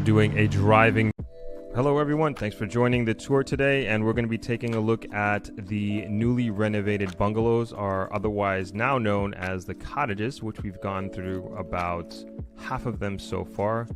doing a driving. Hello everyone, thanks for joining the tour today, and we're going to be taking a look at the newly renovated bungalows, or otherwise now known as the cottages, which we've gone through about half of them so far,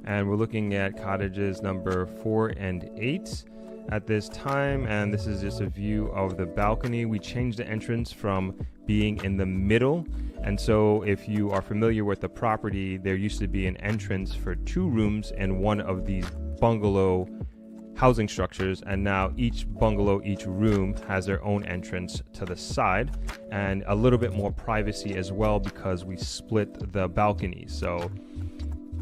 and we're looking at cottages number 4 and 8 at this time. And this is just a view of the balcony. We changed the entrance from being in the middle, and so if you are familiar with the property, there used to be an entrance for 2 rooms in one of these bungalow housing structures, and now each bungalow, each room has their own entrance to the side and a little bit more privacy as well, because we split the balcony. So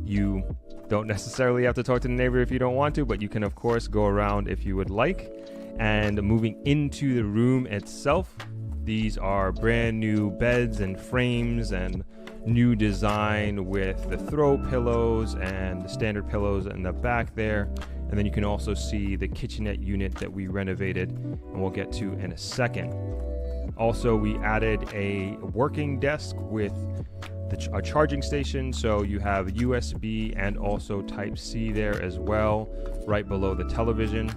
you don't necessarily have to talk to the neighbor if you don't want to, but you can of course go around if you would like. And moving into the room itself, these are brand new beds and frames and new design with the throw pillows and the standard pillows in the back there. And then you can also see the kitchenette unit that we renovated, and we'll get to in a second. Also, we added a working desk with a charging station, so you have USB and also Type-C there as well, right below the television.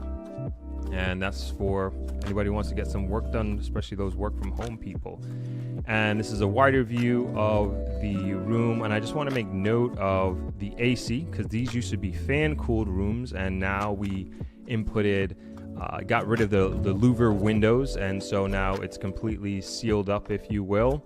And that's for anybody who wants to get some work done, especially those work from home people. And this is a wider view of the room, and I just want to make note of the AC, because these used to be fan cooled rooms, and now we inputted got rid of the louver windows, and so now it's completely sealed up, if you will,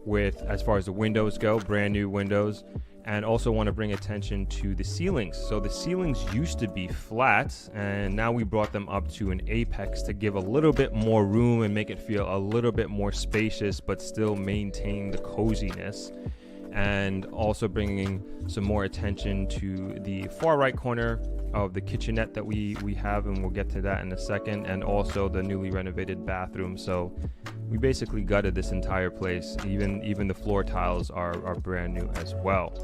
with, as far as the windows go, brand new windows. And also want to bring attention to the ceilings. So the ceilings used to be flat, and now we brought them up to an apex to give a little bit more room and make it feel a little bit more spacious, but still maintain the coziness. And also bringing some more attention to the far right corner of the kitchenette that we have, and we'll get to that in a second, and also the newly renovated bathroom. So we basically gutted this entire place. Even the floor tiles are brand new as well.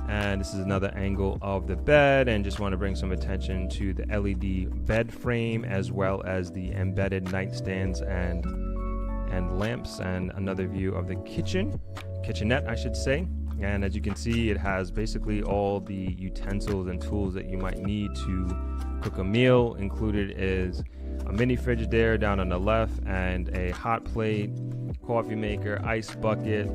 And this is another angle of the bed, and just want to bring some attention to the LED bed frame, as well as the embedded nightstands and lamps, and another view of the kitchenette, I should say. And as you can see, it has basically all the utensils and tools that you might need to cook a meal. Included is a mini fridge there down on the left, and a hot plate, coffee maker, ice bucket,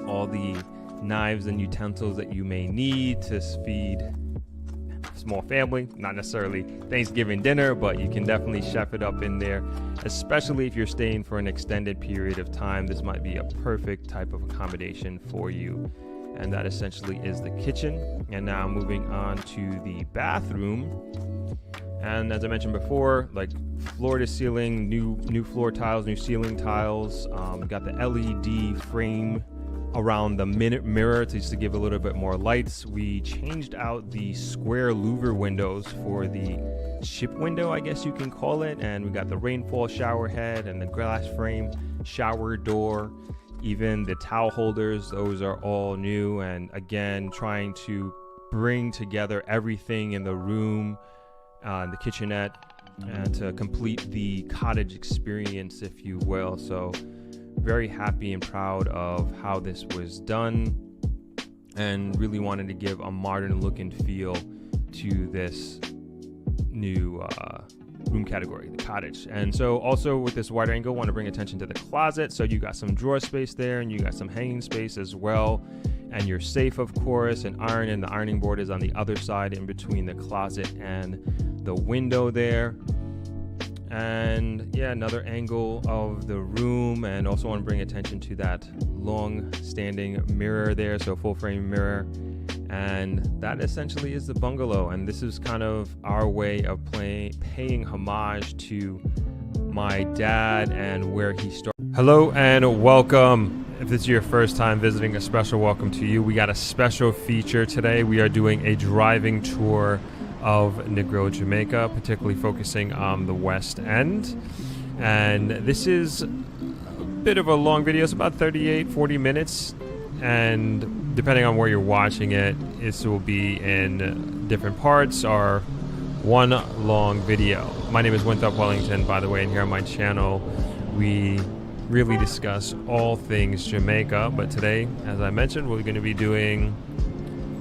all the knives and utensils that you may need to feed a small family. Not necessarily Thanksgiving dinner, but you can definitely chef it up in there, especially if you're staying for an extended period of time. This might be a perfect type of accommodation for you. And that essentially is the kitchen. And now moving on to the bathroom. And as I mentioned before, like floor to ceiling, new floor tiles, new ceiling tiles. Got the LED frame around the mirror to give a little bit more lights. We changed out the square louver windows for the ship window, I guess you can call it. And we got the rainfall shower head and the glass frame shower door. Even the towel holders, those are all new. And again, trying to bring together everything in the room, the kitchenette, and to complete the cottage experience, if you will. So very happy and proud of how this was done, and really wanted to give a modern look and feel to this new room category, the cottage. And so also with this wide angle, want to bring attention to the closet. So you got some drawer space there, and you got some hanging space as well, and your safe, of course, and the ironing board is on the other side in between the closet and the window there. And yeah, another angle of the room, and also want to bring attention to that long standing mirror there, so full frame mirror. And that essentially is the bungalow, and this is kind of our way of paying homage to my dad and where he started. Hello and welcome. If this is your first time visiting, a special welcome to you. We got a special feature today. We are doing a driving tour of Negro, Jamaica, particularly focusing on the West End. And this is a bit of a long video. It's about 40 minutes. And depending on where you're watching it, this will be in different parts or one long video. My name is Winthrop Wellington, by the way, and here on my channel, we really discuss all things Jamaica. But today, as I mentioned, we're going to be doing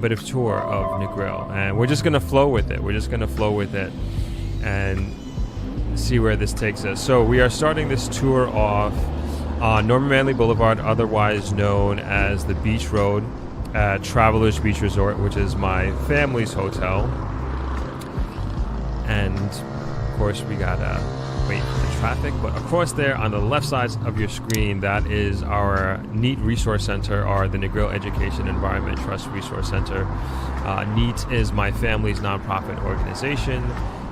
bit of tour of Negril, and we're just gonna flow with it. We're just gonna flow with it and see where this takes us. So we are starting this tour off on Norman Manley Boulevard, otherwise known as the Beach Road at Travelers Beach Resort, which is my family's hotel. And of course we gotta wait for the traffic, but across there on the left side of your screen, that is our NEAT Resource Center, or the Negril Education Environment Trust Resource Center. NEAT is my family's nonprofit organization,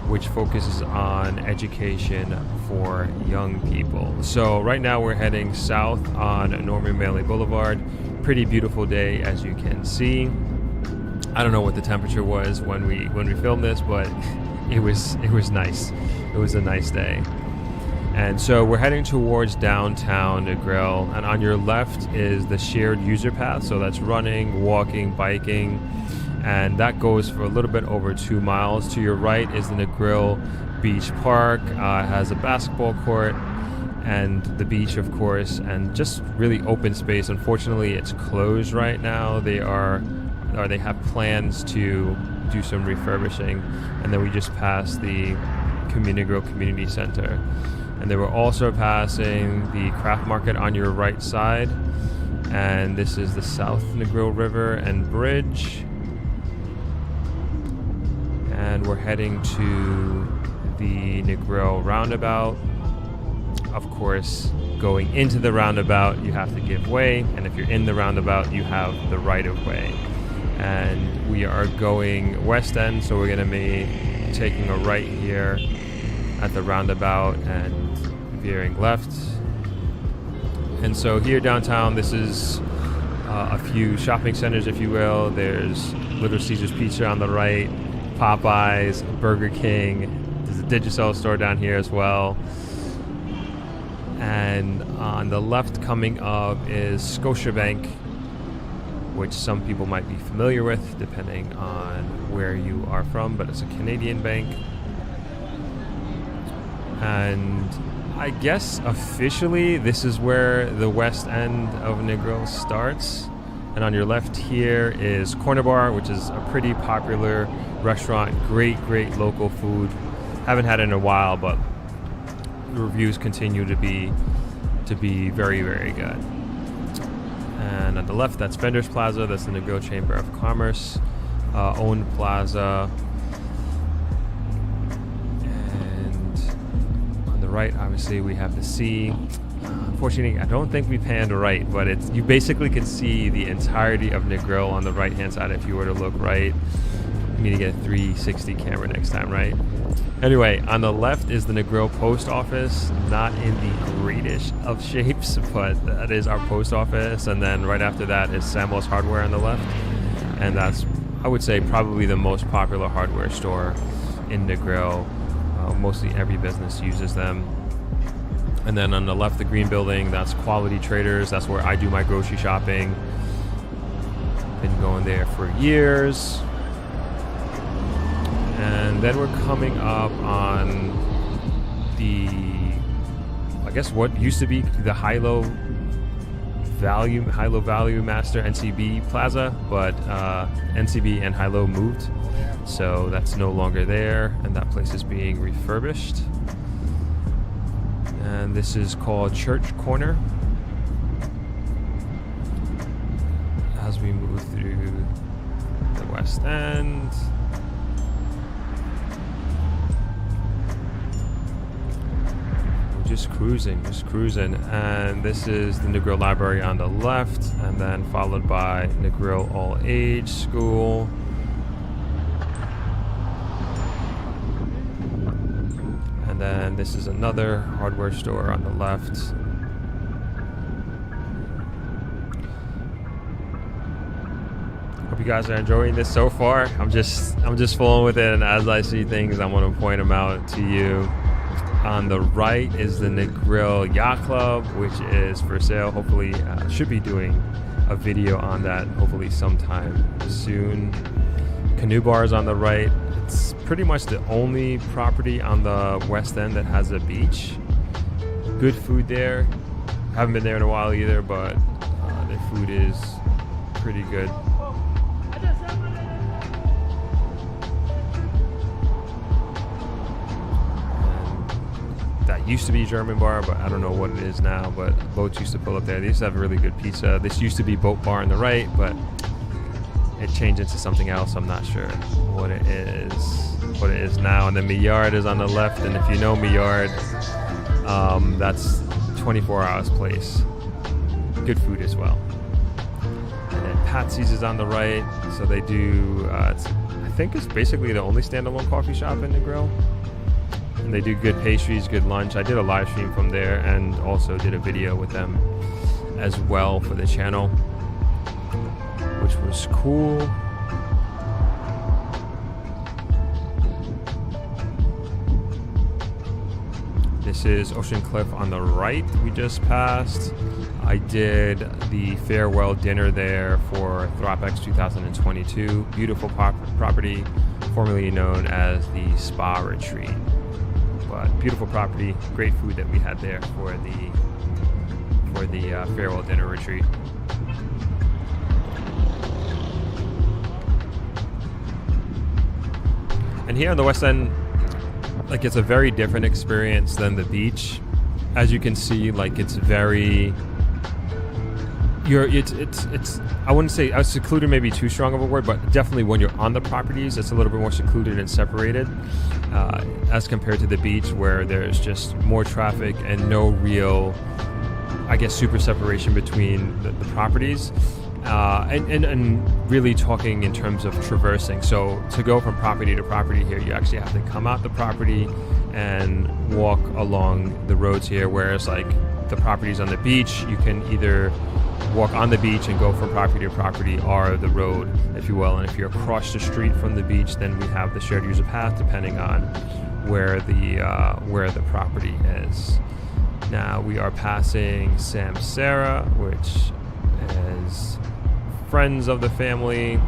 which focuses on education for young people. So right now we're heading south on Norman Manley Boulevard. Pretty beautiful day, as you can see. I don't know what the temperature was when we filmed this, but it was nice. It was a nice day. And so we're heading towards downtown Negril, and on your left is the shared user path. So that's running, walking, biking, and that goes for a little bit over 2 miles. To your right is the Negril Beach Park. It has a basketball court and the beach, of course, and just really open space. Unfortunately, it's closed right now. They have plans to do some refurbishing. And then we just passed the Negril Community Center. And then we're also passing the craft market on your right side. And this is the South Negril River and Bridge. And we're heading to the Negril roundabout. Of course, going into the roundabout, you have to give way. And if you're in the roundabout, you have the right of way. And we are going west end, so we're going to be taking a right here at the roundabout and veering left. And so here downtown, this is a few shopping centers, if you will. There's Little Caesars Pizza on the right, Popeyes, Burger King. There's a Digicel store down here as well. And on the left coming up is Scotiabank, which some people might be familiar with depending on where you are from, but it's a Canadian bank. And I guess officially this is where the west end of Negril starts. And on your left here is Corner Bar, which is a pretty popular restaurant. Great local food. Haven't had it in a while, but the reviews continue to be very good. And on the left, that's Vendors Plaza. That's the Negril Chamber of Commerce owned plaza. Right, obviously we have the sea. Unfortunately, I don't think we panned right, but you basically can see the entirety of Negril on the right hand side if you were to look right. You need to get a 360 camera next time, right? Anyway, on the left is the Negril post office, not in the greatest of shapes, but that is our post office. And then right after that is Samuel's Hardware on the left, and that's, I would say, probably the most popular hardware store in Negril. Mostly every business uses them. And then on the left, the green building, that's Quality Traders. That's where I do my grocery shopping. Been going there for years. And then we're coming up on the, I guess what used to be the High-Low Value Master NCB Plaza, but NCB and High-Low moved. So that's no longer there, and that place is being refurbished. And this is called Church Corner. As we move through the West End. We're just cruising. And this is the Negril Library on the left, and then followed by Negril All Age School. And then this is another hardware store on the left. Hope you guys are enjoying this so far. I'm just flowing with it, and as I see things, I want to point them out to you. On the right is the Negril Yacht Club, which is for sale. Hopefully, should be doing a video on that hopefully sometime soon. Canoe Bar is on the right. It's pretty much the only property on the west end that has a beach. Good food there. Haven't been there in a while either, but their food is pretty good. used to be German bar, but I don't know what it is now. But boats used to pull up there. They used to have a really good pizza. This used to be Boat Bar on the right, but it changed into something else. I'm not sure what it is now. And then Millard is on the left. And if you know Millard, that's 24 Hours Place. Good food as well. And then Patsy's is on the right. So they do, I think it's basically the only standalone coffee shop in the grill. And they do good pastries, good lunch. I did a live stream from there and also did a video with them as well for the channel, which was cool. This is Ocean Cliff on the right we just passed. I did the farewell dinner there for ThropX 2022. Beautiful property, formerly known as the Spa Retreat. But beautiful property, great food that we had there for the farewell dinner retreat. And here on the West End, like, it's a very different experience than the beach. As you can see, like, it's very, it's I wouldn't say secluded, maybe too strong of a word, but definitely when you're on the properties, it's a little bit more secluded and separated as compared to the beach, where there's just more traffic and no real, I guess, super separation between the properties. And really talking in terms of traversing. So to go from property to property here, you actually have to come out the property and walk along the roads here, whereas like the properties on the beach, you can either walk on the beach and go from property to property, or the road, if you will. And if you're across the street from the beach, then we have the shared user path, depending on where the property is. Now we are passing Samsara, which is friends of the family,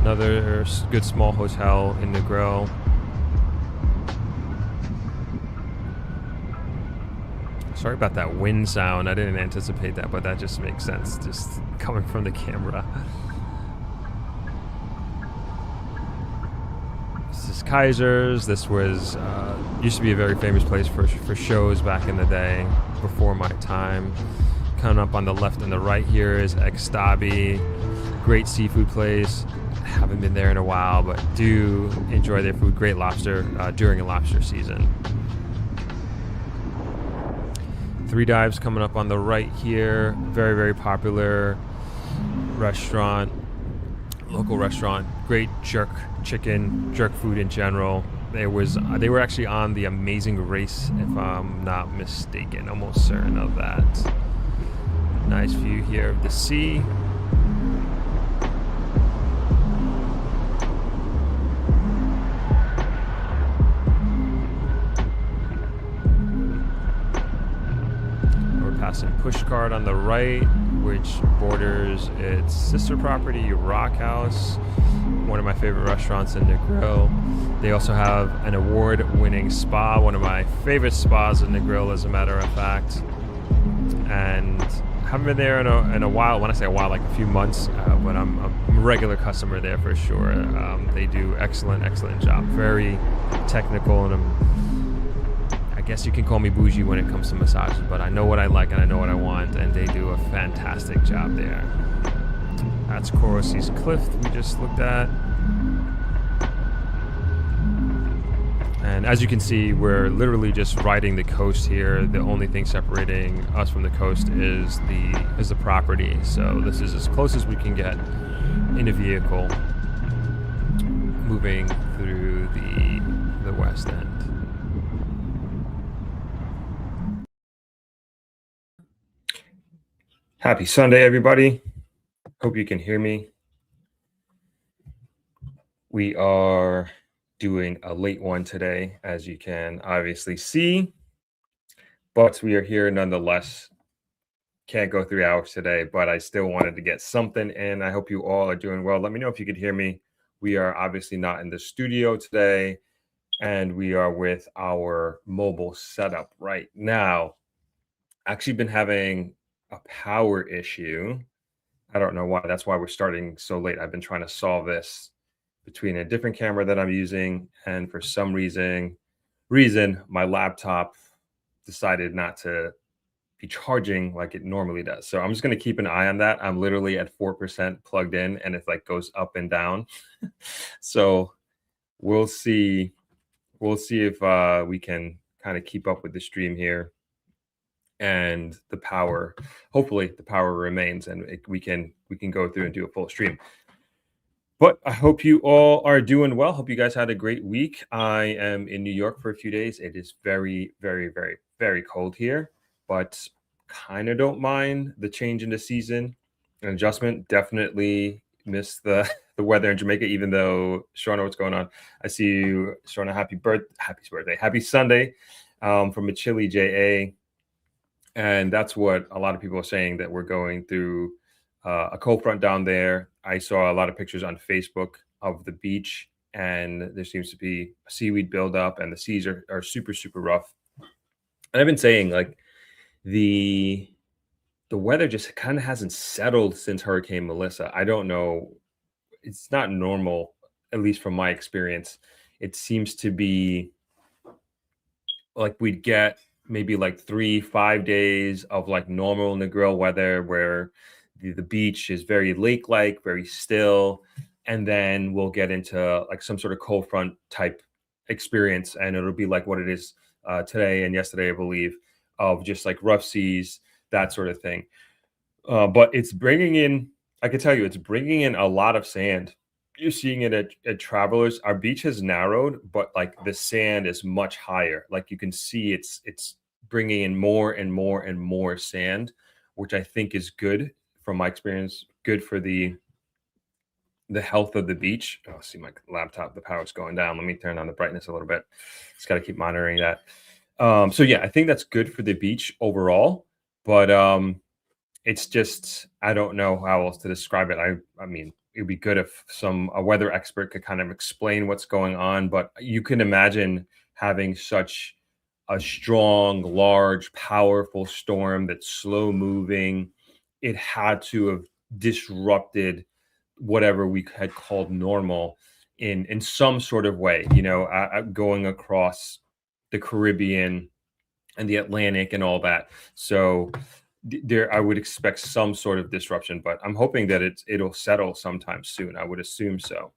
another good small hotel in the grill. Sorry about that wind sound. I didn't anticipate that, but that just makes sense, just coming from the camera. This is Kaiser's. This was used to be a very famous place for shows back in the day, before my time. Coming up on the left and the right here is Ekstabi, great seafood place. Haven't been there in a while, but do enjoy their food. Great lobster during a lobster season. Three Dives coming up on the right here. Very, very popular restaurant, local restaurant. Great jerk chicken, jerk food in general. They were actually on The Amazing Race, if I'm not mistaken. Almost certain of that. Nice view here of the sea. We're passing Pushcart on the right, which borders its sister property, Rock House, one of my favorite restaurants in the grill. They also have an award-winning spa, one of my favorite spas in the grill, as a matter of fact. And haven't been there in a while. When I say a while, like a few months, but I'm a regular customer there for sure. They do excellent job. Very technical, and I guess you can call me bougie when it comes to massages, but I know what I like and I know what I want, and they do a fantastic job there. That's Corosi's Cliff we just looked at. And as you can see, we're literally just riding the coast here. The only thing separating us from the coast is the property. So this is as close as we can get in a vehicle moving through the West End. Happy Sunday, everybody. Hope you can hear me. We are doing a late one today, as you can obviously see, but we are here nonetheless. Can't go 3 hours today, but I still wanted to get something in. I hope you all are doing well. Let me know if you could hear me. We are obviously not in the studio today, and we are with our mobile setup right now. Actually been having a power issue. I don't know why. That's why we're starting so late. I've been trying to solve this between a different camera that I'm using, and for some reason my laptop decided not to be charging like it normally does. So I'm just going to keep an eye on that. I'm literally at 4% plugged in, and it like goes up and down. So we'll see. We'll see if we can kind of keep up with the stream here, and the power. Hopefully, the power remains, and we can go through and do a full stream. But I hope you all are doing well. Hope you guys had a great week. I am in New York for a few days. It is very, very, very, very cold here, but kind of don't mind the change in the season and adjustment. Definitely miss the the weather in Jamaica, even though Shauna, what's going on? I see you, Shauna. Happy birthday, happy Sunday, from a chilly JA. And that's what a lot of people are saying, that we're going through a cold front down there. I saw a lot of pictures on Facebook of the beach, and there seems to be a seaweed buildup, and the seas are super, super rough. And I've been saying, like, the weather just kind of hasn't settled since Hurricane Melissa. I don't know. It's not normal, at least from my experience. It seems to be like we'd get maybe like 3-5 days of like normal Negril weather, where the beach is very lake-like, very still, and then we'll get into like some sort of cold front type experience, and it'll be like what it is today and yesterday, I believe, of just like rough seas, that sort of thing. But it's bringing in, I can tell you, it's bringing in a lot of sand. You're seeing it at Travelers. Our beach has narrowed, but like the sand is much higher. Like you can see, it's bringing in more and more and more sand, which I think is good from my experience. Good for the health of the beach. Oh, see my laptop, the power's going down. Let me turn on the brightness a little bit. Just got to keep monitoring that. So yeah, I think that's good for the beach overall, but it's just, I don't know how else to describe it. I mean, it would be good if a weather expert could kind of explain what's going on, but you can imagine having such a strong, large, powerful storm that's slow moving. It had to have disrupted whatever we had called normal in some sort of way, going across the Caribbean and the Atlantic and all that. So there, I would expect some sort of disruption, but I'm hoping that it'll settle sometime soon. I would assume so.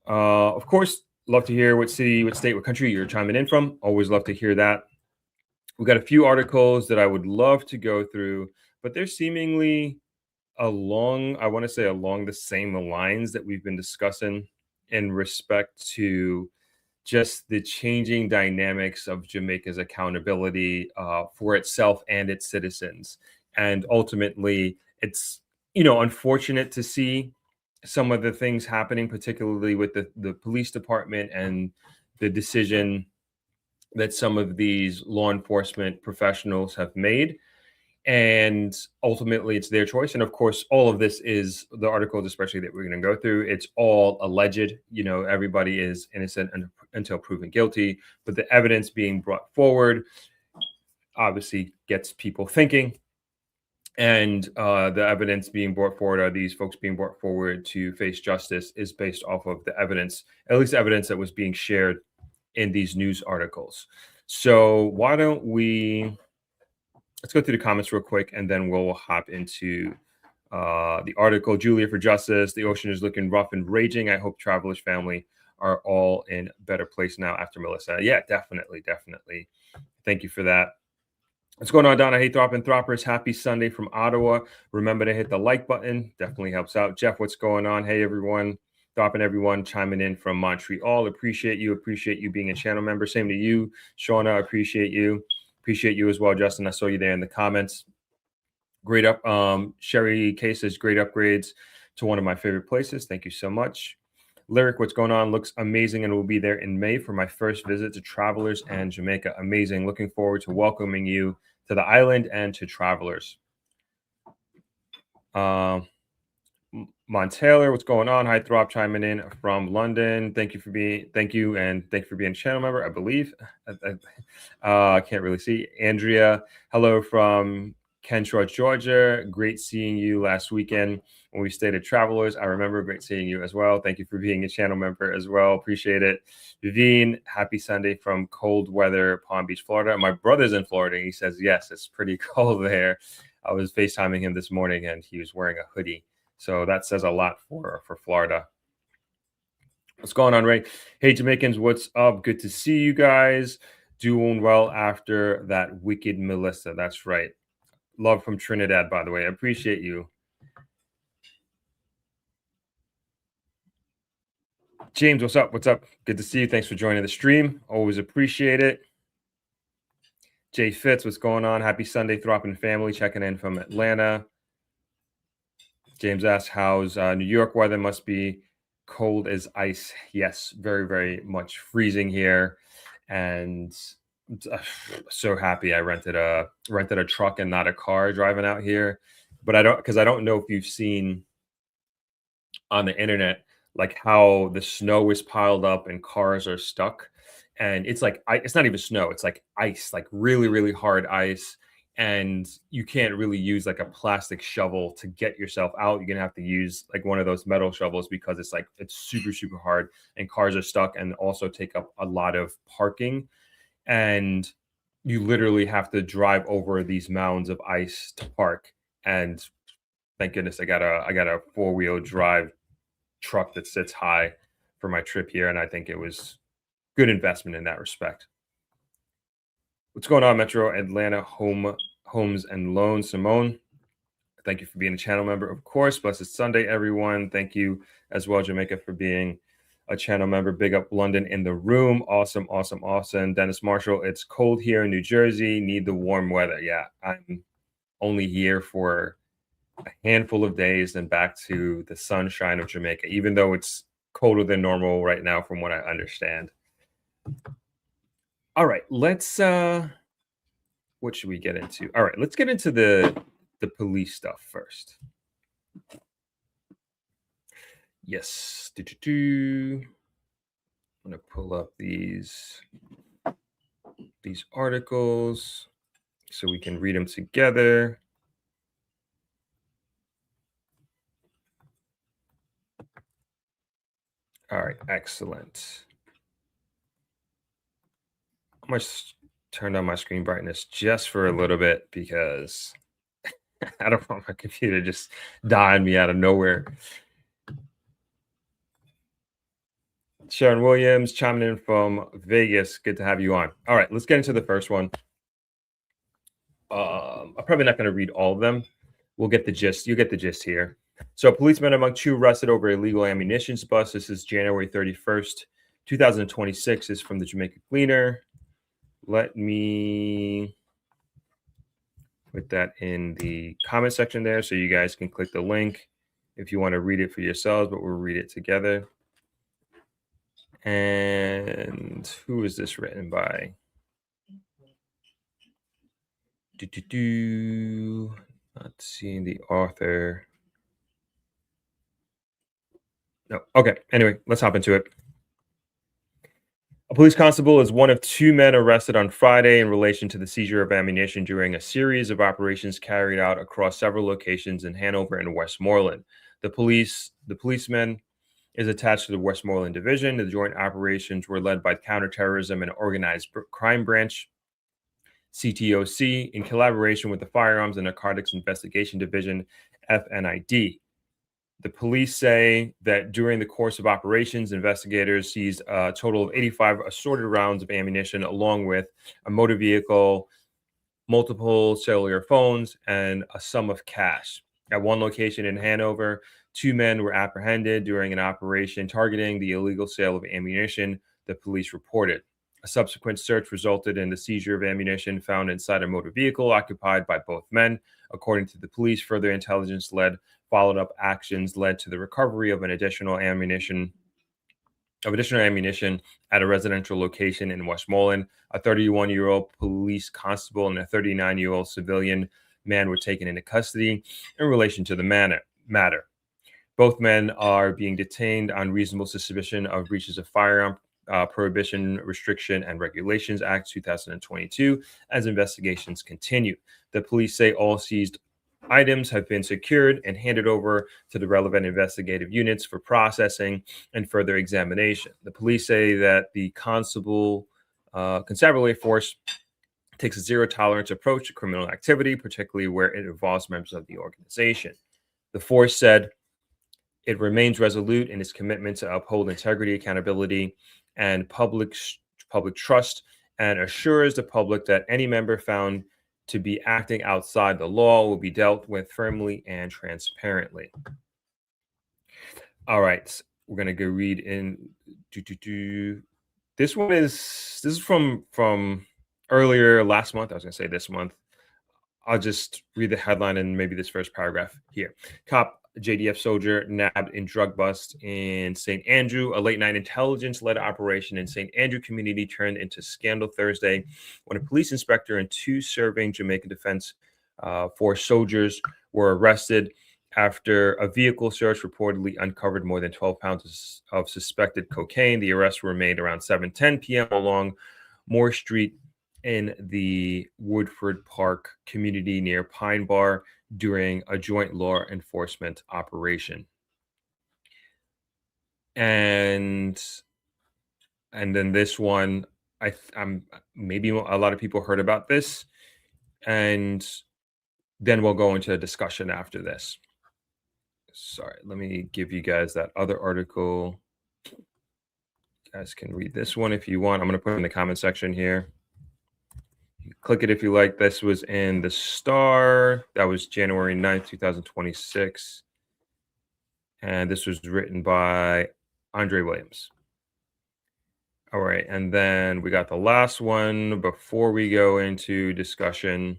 Of course, love to hear what city, what state, what country you're chiming in from. Always love to hear that. We've got a few articles that I would love to go through, but they're seemingly I want to say along the same lines that we've been discussing in respect to just the changing dynamics of Jamaica's accountability for itself and its citizens. And ultimately, it's, unfortunate to see some of the things happening, particularly with the police department and the decision that some of these law enforcement professionals have made. And ultimately, it's their choice. And of course, all of this is the articles, especially that we're going to go through. It's all alleged. Everybody is innocent until proven guilty. But the evidence being brought forward obviously gets people thinking. And the evidence being brought forward, are these folks being brought forward to face justice, is based off of the evidence, at least evidence that was being shared in these news articles. So why don't let's go through the comments real quick, and then we'll hop into the article. Julia for Justice. The ocean is looking rough and raging. I hope Traveler's family are all in a better place now after Melissa. Yeah, definitely. Thank you for that. What's going on, Donna? Hey, Throp and Throppers. Happy Sunday from Ottawa. Remember to hit the like button. Definitely helps out. Jeff, what's going on? Hey, everyone. Throp and everyone chiming in from Montreal. Appreciate you being a channel member. Same to you, Shauna. Appreciate you. Appreciate you as well, Justin. I saw you there in the comments. Great up. Sherry K says great upgrades to one of my favorite places. Thank you so much. Lyric, what's going on? Looks amazing, and will be there in May for my first visit to Travelers and Jamaica. Amazing. Looking forward to welcoming you to the island and to Travelers. Montaylor, what's going on? Hi, Throp, chiming in from London. Thank you for being a channel member, I believe. I can't really see. Andrea, hello from Kenshore, Georgia. Great seeing you last weekend. when we stayed at Travelers. I remember. Great seeing you as well. Thank you for being a channel member as well. Appreciate it. Vivine, happy Sunday from cold weather, Palm Beach, Florida. My brother's in Florida, and he says, yes, it's pretty cold there. I was FaceTiming him this morning, and he was wearing a hoodie. So that says a lot for Florida. What's going on, Ray? Hey, Jamaicans, what's up? Good to see you guys. Doing well after that wicked Melissa. That's right. Love from Trinidad, by the way. I appreciate you. James, what's up? What's up? Good to see you. Thanks for joining the stream. Always appreciate it. Jay Fitz, what's going on? Happy Sunday, Thropping family. Checking in from Atlanta. James asks, how's New York weather? Must be cold as ice. Yes, very, very much freezing here. And so happy I rented a truck and not a car driving out here. But I don't know if you've seen on the internet like how the snow is piled up and cars are stuck, and it's like it's not even snow, it's like ice, like really, really hard ice, and you can't really use like a plastic shovel to get yourself out. You're gonna have to use like one of those metal shovels because it's super, super hard, and cars are stuck and also take up a lot of parking, and you literally have to drive over these mounds of ice to park. And thank goodness I got a 4-wheel drive truck that sits high for my trip here, and I think it was good investment in that respect. What's going on, Metro Atlanta Homes and Loans? Simone, thank you for being a channel member, of course. Blessed Sunday, everyone. Thank you as well, Jamaica, for being a channel member. Big up London in the room. Awesome, awesome, awesome. Dennis Marshall, it's cold here in New Jersey. Need the warm weather. Yeah, I'm only here for a handful of days, then back to the sunshine of Jamaica, even though it's colder than normal right now, from what I understand. All right, let's what should we get into? All right, let's get into the police stuff first. Yes. I'm gonna pull up these articles so we can read them together. All right, excellent. I'm gonna turn down my screen brightness just for a little bit because I don't want my computer just dying me out of nowhere. Sharon Williams chiming in from Vegas. Good to have you on. All right, let's get into the first one. I'm probably not going to read all of them. We'll get the gist. You get the gist here. So, policemen among 2 arrested over illegal ammunition bust. This is January 31st, 2026. Is from the Jamaica Gleaner. Let me put that in the comment section there so you guys can click the link if you want to read it for yourselves, but we'll read it together. And who is this written by? Not seeing the author. No. Okay. Anyway, let's hop into it. A police constable is one of 2 men arrested on Friday in relation to the seizure of ammunition during a series of operations carried out across several locations in Hanover and Westmoreland. The policeman is attached to the Westmoreland Division. The joint operations were led by Counterterrorism and Organized Crime Branch, CTOC, in collaboration with the Firearms and Narcotics Investigation Division, FNID. The police say that during the course of operations, investigators seized a total of 85 assorted rounds of ammunition, along with a motor vehicle, multiple cellular phones, and a sum of cash. At one location in Hanover, 2 men were apprehended during an operation targeting the illegal sale of ammunition, the police reported. A subsequent search resulted in the seizure of ammunition found inside a motor vehicle occupied by both men. According to the police, further intelligence-led followed-up actions led to the recovery of additional ammunition at a residential location in Westmoreland. A 31-year-old police constable and a 39-year-old civilian man were taken into custody in relation to the matter. Both men are being detained on reasonable suspicion of breaches of Firearm Prohibition, Restriction, and Regulations Act 2022 as investigations continue. The police say all seized items have been secured and handed over to the relevant investigative units for processing and further examination. The police say that the constabulary force takes a zero tolerance approach to criminal activity, particularly where it involves members of the organization. The force said it remains resolute in its commitment to uphold integrity, accountability, and public trust, and assures the public that any member found to be acting outside the law will be dealt with firmly and transparently. All right, we're gonna go read in. This is from earlier last month. I was gonna say this month. I'll just read the headline and maybe this first paragraph here. Cop JDF soldier nabbed in drug bust in St. Andrew. A late night intelligence-led operation in St. Andrew community turned into scandal Thursday when a police inspector and two serving Jamaica Defense Force soldiers were arrested after a vehicle search reportedly uncovered more than 12 pounds of suspected cocaine. The arrests were made around 7:10 p.m. along Moore Street in the Woodford Park community near Pine Bar during a joint law enforcement operation. And then this one, I'm maybe a lot of people heard about this, and then we'll go into a discussion after this. Sorry, let me give you guys that other article. You guys can read this one if you want. I'm going to put it in the comment section here. Click it if you like. This was in the Star. That was January 9th, 2026. And this was written by Andre Williams. All right. And then we got the last one before we go into discussion.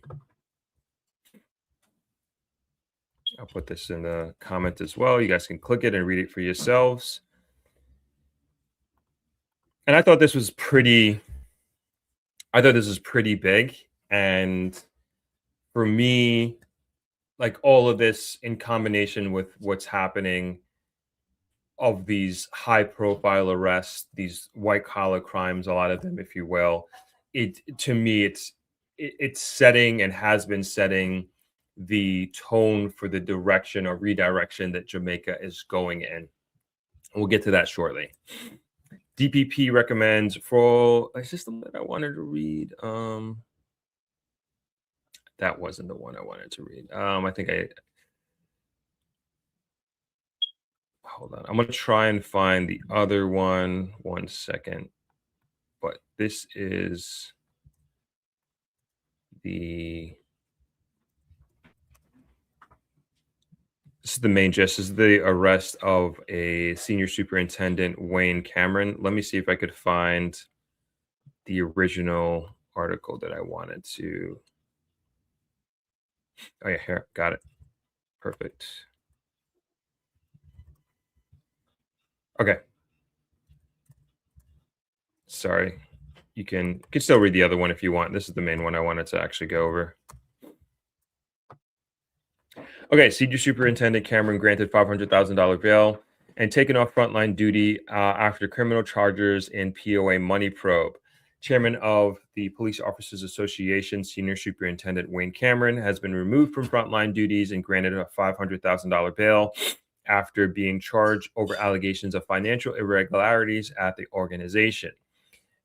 I'll put this in the comment as well. You guys can click it and read it for yourselves. And I thought this was pretty big. And for me, like all of this in combination with what's happening of these high profile arrests, these white collar crimes, a lot of them, if you will, to me, it's setting and has been setting the tone for the direction or redirection that Jamaica is going in. We'll get to that shortly. DPP recommends for a system that I wanted to read. That wasn't the one I wanted to read. Hold on. I'm going to try and find the other one. 1 second. But this is the main gist. This is the arrest of a senior superintendent, Wayne Cameron. Let me see if I could find the original article that I wanted to. Oh yeah, here, got it. Perfect. Okay. Sorry. You can still read the other one if you want. This is the main one I wanted to actually go over. Okay, Senior Superintendent Cameron granted $500,000 bail and taken off frontline duty after criminal charges in POA money probe. Chairman of the Police Officers Association, Senior Superintendent Wayne Cameron, has been removed from frontline duties and granted a $500,000 bail after being charged over allegations of financial irregularities at the organization.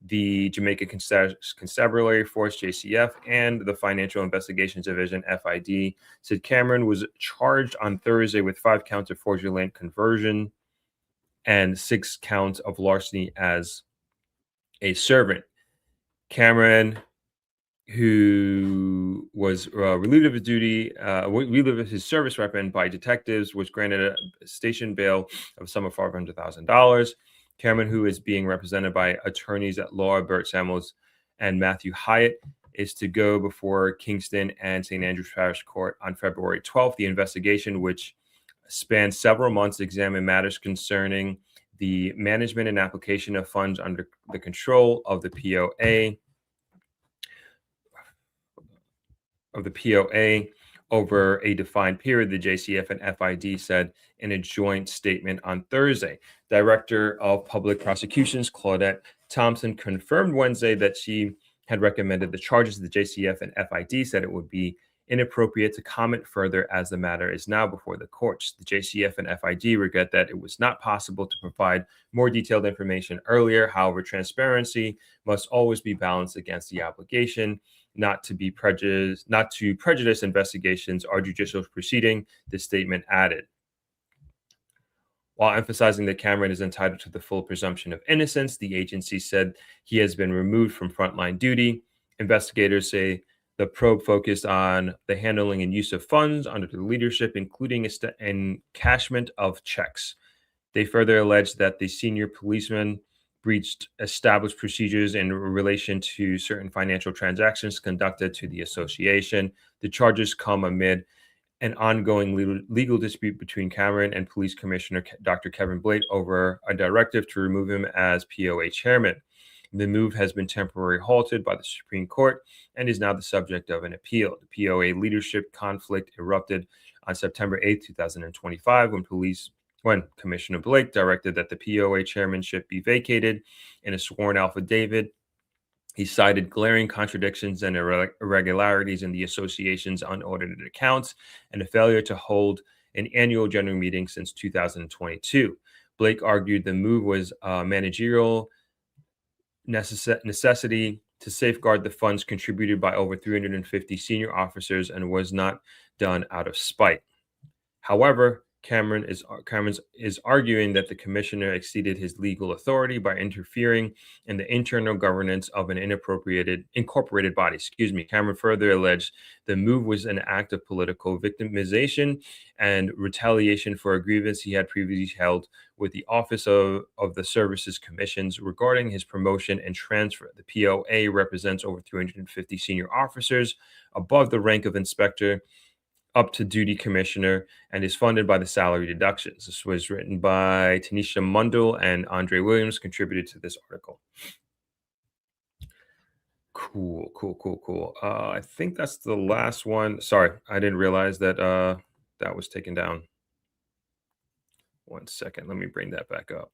The Jamaica Constabulary Force, JCF, and the Financial Investigations Division, FID, said Cameron was charged on Thursday with 5 counts of fraudulent conversion and 6 counts of larceny as a servant. Cameron, who was relieved of his duty, relieved of his service weapon by detectives, was granted a station bail of a sum of $500,000. Cameron, who is being represented by attorneys at law Bert Samuels and Matthew Hyatt, is to go before Kingston and St. Andrews Parish Court on February 12th. The investigation, which spans several months, examined matters concerning the management and application of funds under the control of the POA over a defined period, the JCF and FID said in a joint statement on Thursday. Director of Public Prosecutions, Claudette Thompson, confirmed Wednesday that she had recommended the charges. The JCF and FID said it would be inappropriate to comment further as the matter is now before the courts. The JCF and FID regret that it was not possible to provide more detailed information earlier. However, transparency must always be balanced against the obligation not to prejudice investigations or judicial proceeding, the statement added. While emphasizing that Cameron is entitled to the full presumption of innocence, the agency said he has been removed from frontline duty. Investigators say the probe focused on the handling and use of funds under the leadership, including encashment of checks. They further alleged that the senior policeman breached established procedures in relation to certain financial transactions conducted to the association. The charges come amid an ongoing legal dispute between Cameron and Police Commissioner Dr. Kevin Blake over a directive to remove him as POA chairman. The move has been temporarily halted by the Supreme Court and is now the subject of an appeal. The POA leadership conflict erupted on September 8, 2025, when Commissioner Blake directed that the POA chairmanship be vacated. In a sworn affidavit, he cited glaring contradictions and irregularities in the association's unaudited accounts and a failure to hold an annual general meeting since 2022. Blake argued the move was a managerial necessity to safeguard the funds contributed by over 350 senior officers and was not done out of spite. However, Cameron is arguing that the commissioner exceeded his legal authority by interfering in the internal governance of an incorporated body. Cameron further alleged the move was an act of political victimization and retaliation for a grievance he had previously held with the Office of the Services Commissions regarding his promotion and transfer. The POA represents over 350 senior officers above the rank of inspector up to duty commissioner and is funded by the salary deductions. This was written by Tanisha Mundell and Andre Williams, contributed to this article. Cool. I think that's the last one. Sorry, I didn't realize that that was taken down. 1 second, let me bring that back up.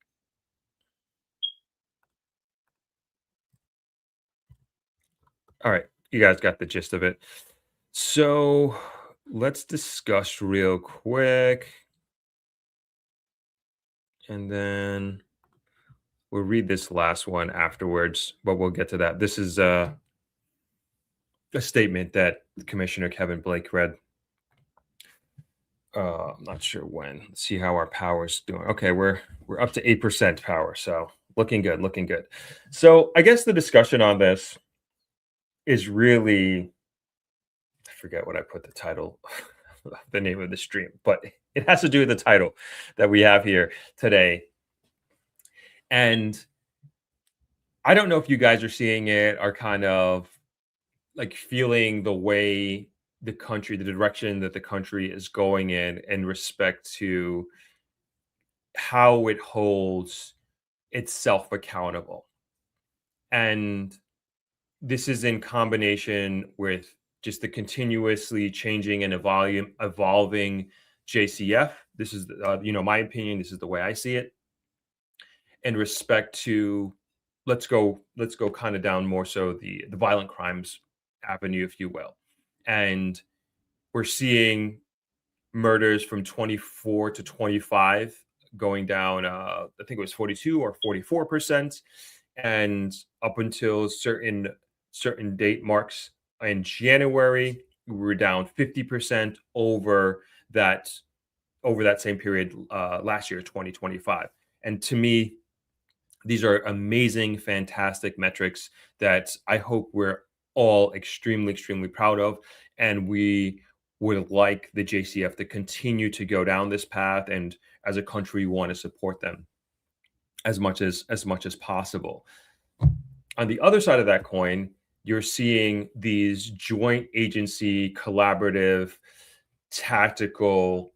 All right, you guys got the gist of it. So let's discuss real quick, and then we'll read this last one afterwards, but we'll get to that. This is a statement that Commissioner Kevin Blake read. I'm not sure when. Let's see how our power's doing. Okay, we're up to 8% power, so looking good. So I guess the discussion on this is really, I forget what I put the title, the name of the stream, but it has to do with the title that we have here today. And I don't know if you guys are seeing it, are kind of like feeling the way the direction that the country is going in respect to how it holds itself accountable. And this is in combination with just the continuously changing and evolving JCF. This is, my opinion. This is the way I see it. In respect to, let's go kind of down more so the violent crimes avenue, if you will. And we're seeing murders from 24 to 25 going down, I think it was 42 or 44%. And up until certain date marks in January, we were down 50% over that same period last year, 2025. And to me, these are amazing, fantastic metrics that I hope we're all extremely, extremely proud of. And we would like the JCF to continue to go down this path. And as a country, we want to support them as much as possible. On the other side of that coin, you're seeing these joint agency, collaborative, tactical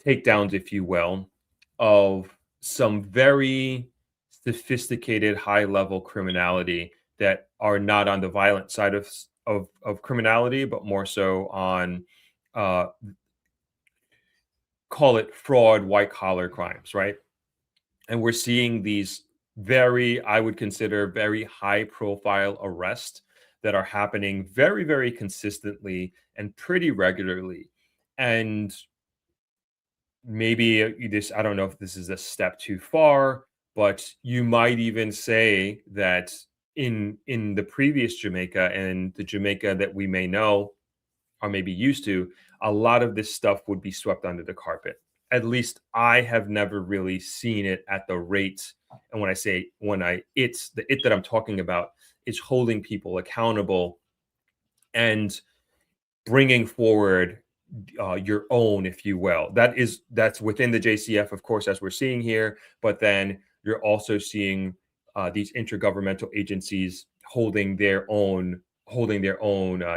takedowns, if you will, of some very sophisticated, high-level criminality that are not on the violent side of criminality, but more so on, call it fraud, white-collar crimes, right? And we're seeing these I would consider very high-profile arrests that are happening very, very consistently and pretty regularly. And maybe you just, I don't know if this is a step too far, but you might even say that in the previous Jamaica and the Jamaica that we may know or maybe used to, a lot of this stuff would be swept under the carpet. At least I have never really seen it at the rate. And when I say it's the it that I'm talking about is holding people accountable and bringing forward your own, if you will. That's within the JCF, of course, as we're seeing here. But then you're also seeing these intergovernmental agencies holding their own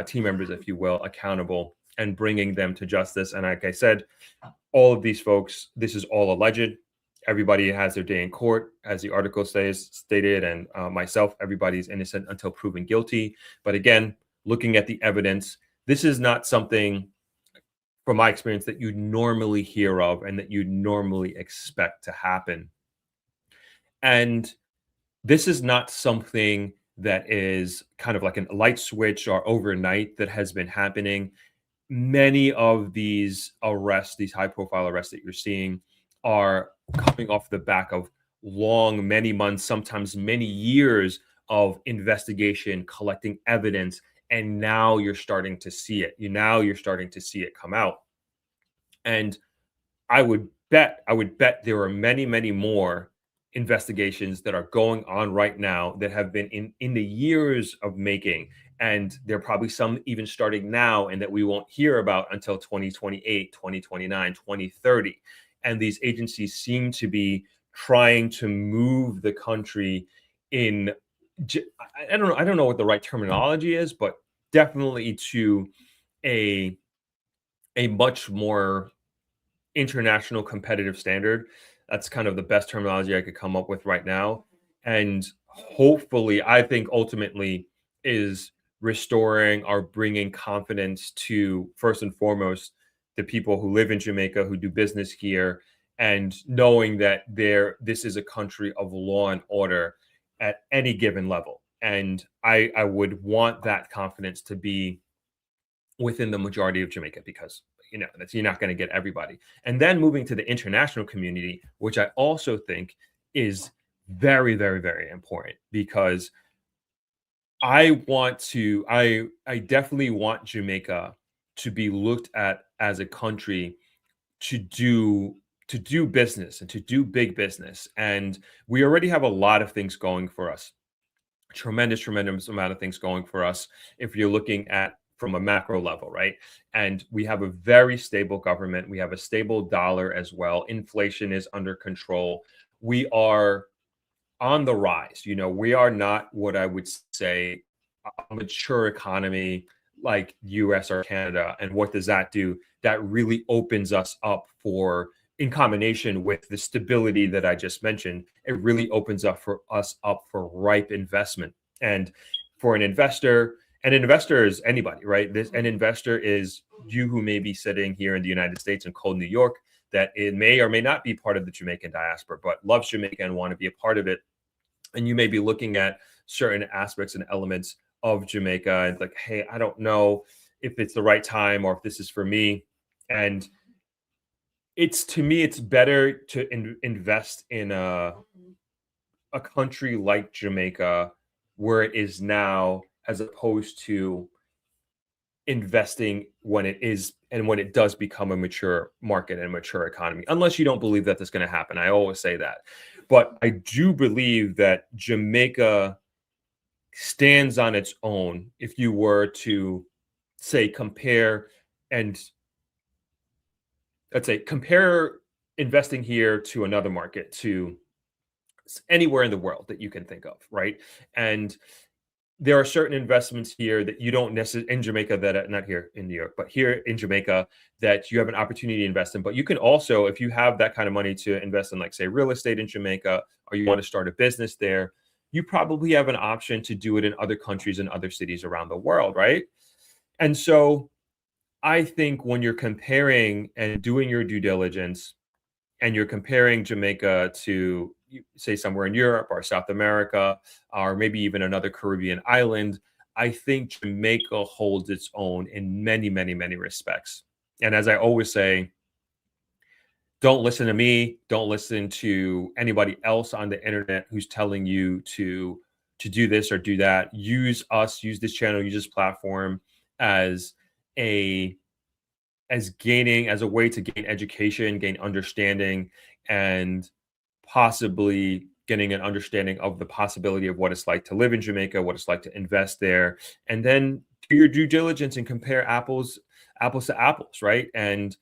team members, if you will, accountable and bringing them to justice. And like I said, all of these folks, this is all alleged. Everybody has their day in court, as the article stated, and myself, everybody's innocent until proven guilty. But again, looking at the evidence, this is not something, from my experience, that you normally hear of and that you normally expect to happen. And this is not something that is kind of like a light switch or overnight that has been happening. Many of these arrests, these high profile arrests that you're seeing, are coming off the back of long, many months, sometimes many years of investigation, collecting evidence, and now you're starting to see it. You're starting to see it come out. And I would bet there are many, many more investigations that are going on right now that have been in the years of making. And there are probably some even starting now and that we won't hear about until 2028, 2029, 2030. And these agencies seem to be trying to move the country in, I don't know what the right terminology is, but definitely to a much more international competitive standard. That's kind of the best terminology I could come up with right now. And hopefully, I think ultimately is restoring or bringing confidence to, first and foremost, the people who live in Jamaica, who do business here, and knowing that this is a country of law and order at any given level. And I would want that confidence to be within the majority of Jamaica, because you're not going to get everybody. And then moving to the international community, which I also think is very, very, very important, because I definitely want Jamaica to be looked at as a country to do business and to do big business. And we already have a lot of things going for us. Tremendous amount of things going for us if you're looking at from a macro level, right? And we have a very stable government. We have a stable dollar as well. Inflation is under control. We are on the rise. We are not what I would say a mature economy like US or Canada. And what does that do? That really opens us up for, in combination with the stability that I just mentioned, it really opens up for us up for ripe investment. And for an investor is anybody, right? An investor is you, who may be sitting here in the United States in cold New York, that it may or may not be part of the Jamaican diaspora, but loves Jamaica and want to be a part of it. And you may be looking at certain aspects and elements of Jamaica and like, hey, I don't know if it's the right time or if this is for me. And to me, it's better to invest in a country like Jamaica where it is now, as opposed to investing when it does become a mature market and a mature economy, unless you don't believe that that's going to happen. I always say that. But I do believe that Jamaica stands on its own if you were to say compare investing here to another market, to anywhere in the world that you can think of, right? And there are certain investments here that you don't necessarily, in Jamaica, that not here in New York, but here in Jamaica, that you have an opportunity to invest in. But you can also, if you have that kind of money to invest in, like say real estate in Jamaica, or you want to start a business there, you probably have an option to do it in other countries and other cities around the world, right? And so I think when you're comparing and doing your due diligence, and you're comparing Jamaica to, say, somewhere in Europe or South America, or maybe even another Caribbean island, I think Jamaica holds its own in many, many, many respects. And as I always say, don't listen to me, don't listen to anybody else on the internet who's telling you to do this or do that. Use us, use this channel, use this platform as a as a way to gain education, gain understanding, and possibly getting an understanding of the possibility of what it's like to live in Jamaica, what it's like to invest there, and then do your due diligence and compare apples to apples, right? And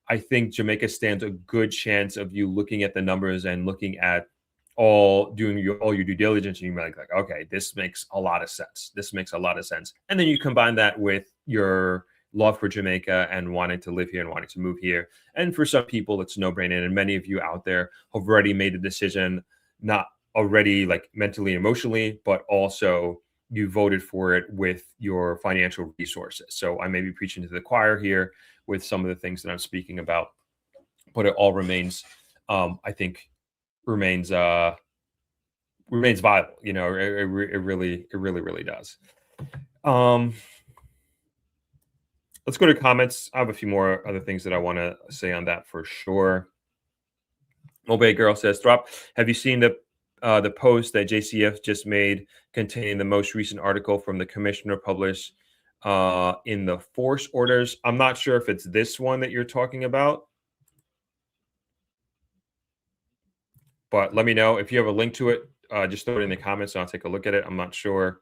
I think Jamaica stands a good chance of you looking at the numbers and looking at all your due diligence, and you're like, okay, this makes a lot of sense. This makes a lot of sense. And then you combine that with your love for Jamaica and wanting to live here and wanting to move here. And for some people, it's no brainer. And many of you out there have already made a decision, not already like mentally, emotionally, but also you voted for it with your financial resources. So I may be preaching to the choir here with some of the things that I'm speaking about, but it all remains, I think, remains remains viable. You know, it really does. Let's go to comments. I have a few more other things that I want to say on that for sure. Obey Girl says, "Drop. Have you seen the post that JCF just made containing the most recent article from the commissioner published in the force orders?" I'm not sure if it's this one that you're talking about, but let me know if you have a link to it. Just throw it in the comments and I'll take a look at it. I'm not sure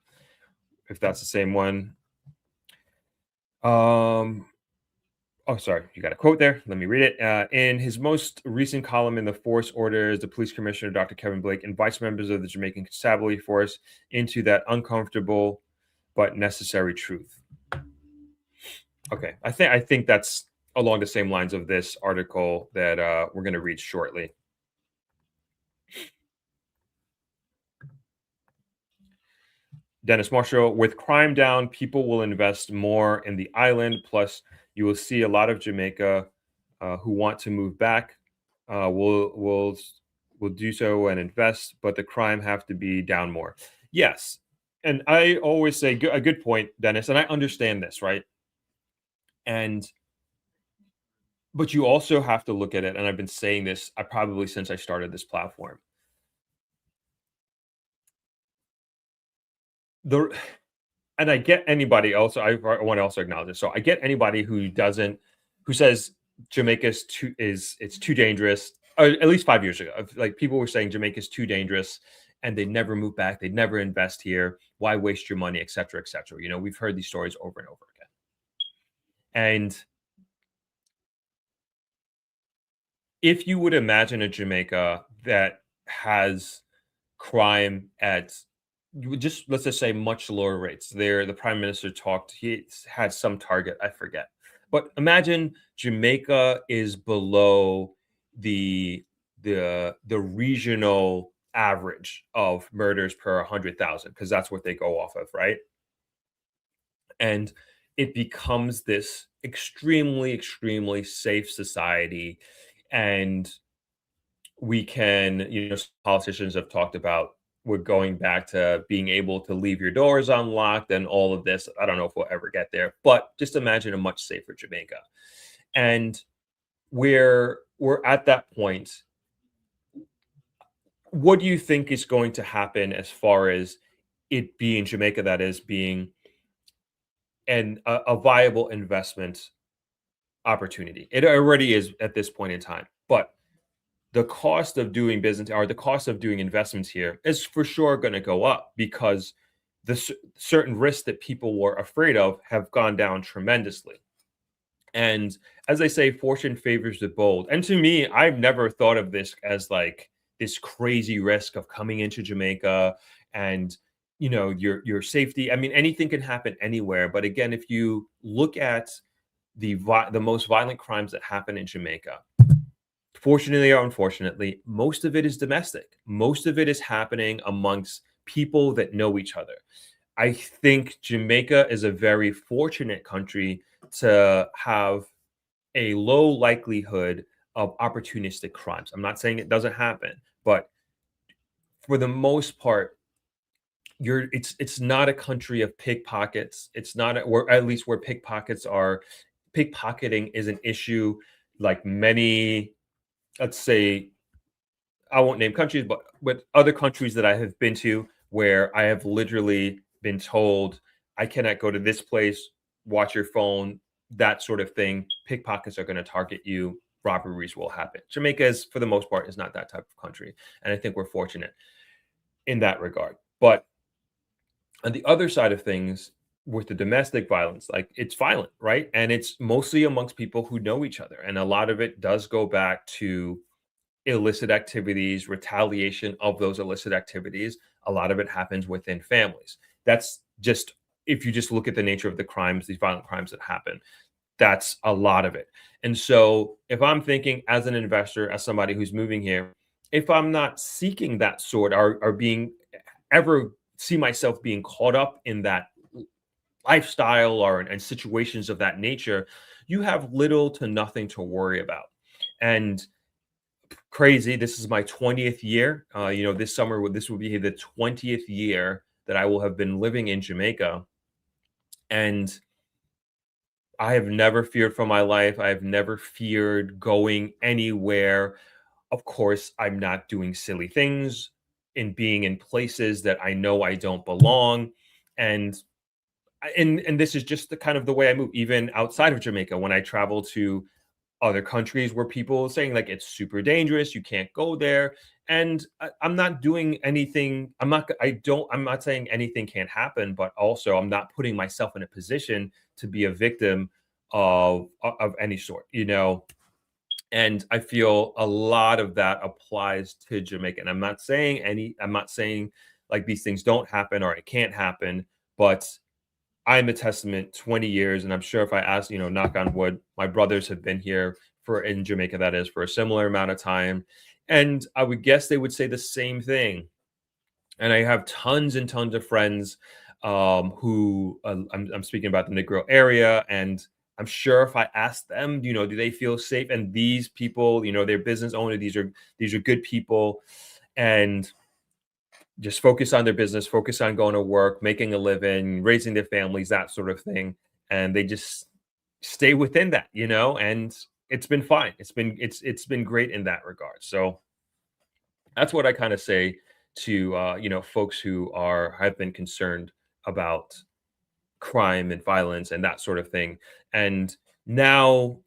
if that's the same one. Oh, sorry, you got a quote there. Let me read it. In his most recent column in the Force Orders, the police commissioner, Dr. Kevin Blake, invites members of the Jamaican Constabulary Force into that uncomfortable but necessary truth. Okay, I think that's along the same lines of this article that we're going to read shortly. Dennis Marshall, with crime down, people will invest more in the island. Plus, you will see a lot of Jamaica who want to move back will do so and invest, but the crime have to be down more. Yes, and I always say a good point, Dennis, and I understand this, right? And but you also have to look at it, and I've been saying this probably since I started this platform. The and I get anybody else. I want to also acknowledge this. So I get anybody who says Jamaica's it's too dangerous. At least 5 years ago, like people were saying Jamaica's too dangerous, and they never move back. They'd never invest here. Why waste your money, et cetera, et cetera. You know, we've heard these stories over and over again. And if you would imagine a Jamaica that has crime at just let's just say much lower rates. There, the prime minister talked. He had some target, I forget. But imagine Jamaica is below the regional average of murders per 100,000 because that's what they go off of, right? And it becomes this extremely safe society, and we can, politicians have talked about we're going back to being able to leave your doors unlocked and all of this. I don't know if we'll ever get there, but just imagine a much safer Jamaica. And we're at that point. What do you think is going to happen as far as it being Jamaica that is being a viable investment opportunity? It already is at this point in time, but the cost of doing business or the cost of doing investments here is for sure going to go up because the certain risks that people were afraid of have gone down tremendously. And as I say, fortune favors the bold. And to me, I've never thought of this as like this crazy risk of coming into Jamaica and your safety. I mean, anything can happen anywhere. But again, if you look at the most violent crimes that happen in Jamaica, fortunately or unfortunately, most of it is domestic. Most of it is happening amongst people that know each other. I think Jamaica is a very fortunate country to have a low likelihood of opportunistic crimes. I'm not saying it doesn't happen, but for the most part, it's not a country of pickpockets. It's not where, at least where pickpockets are, pickpocketing is an issue like many, let's say, I won't name countries, but with other countries that I have been to where I have literally been told I cannot go to this place, watch your phone, that sort of thing. Pickpockets are going to target you. Robberies will happen. Jamaica is, for the most part, is not that type of country, and I think we're fortunate in that regard. But on the other side of things, with the domestic violence, like it's violent, right? And it's mostly amongst people who know each other, and a lot of it does go back to illicit activities, retaliation of those illicit activities. A lot of it happens within families. That's just, if you just look at the nature of the crimes, these violent crimes that happen, that's a lot of it. And so, if I'm thinking as an investor, as somebody who's moving here, if I'm not seeking that sort, or being ever see myself being caught up in that lifestyle or and situations of that nature, you have little to nothing to worry about. And crazy. This is my 20th year. This summer, this will be the 20th year that I will have been living in Jamaica. And I have never feared for my life. I have never feared going anywhere. Of course, I'm not doing silly things and being in places that I know I don't belong. And and this is just the kind of the way I move, even outside of Jamaica. When I travel to other countries where people are saying like it's super dangerous, you can't go there, and I'm not doing anything. I'm not saying anything can't happen, but also I'm not putting myself in a position to be a victim of any sort, and I feel a lot of that applies to Jamaica. And I'm not saying like these things don't happen or it can't happen, but I'm a testament 20 years. And I'm sure if I ask, knock on wood, my brothers have been here for in Jamaica, that is, for a similar amount of time. And I would guess they would say the same thing. And I have tons and tons of friends who I'm speaking about the Negro area. And I'm sure if I ask them, do they feel safe? And these people, they're business owners. These are good people. And just focus on their business, focus on going to work, making a living, raising their families, that sort of thing. And they just stay within that, and it's been fine. It's been great in that regard. So that's what I kind of say to folks who have been concerned about crime and violence and that sort of thing. And now,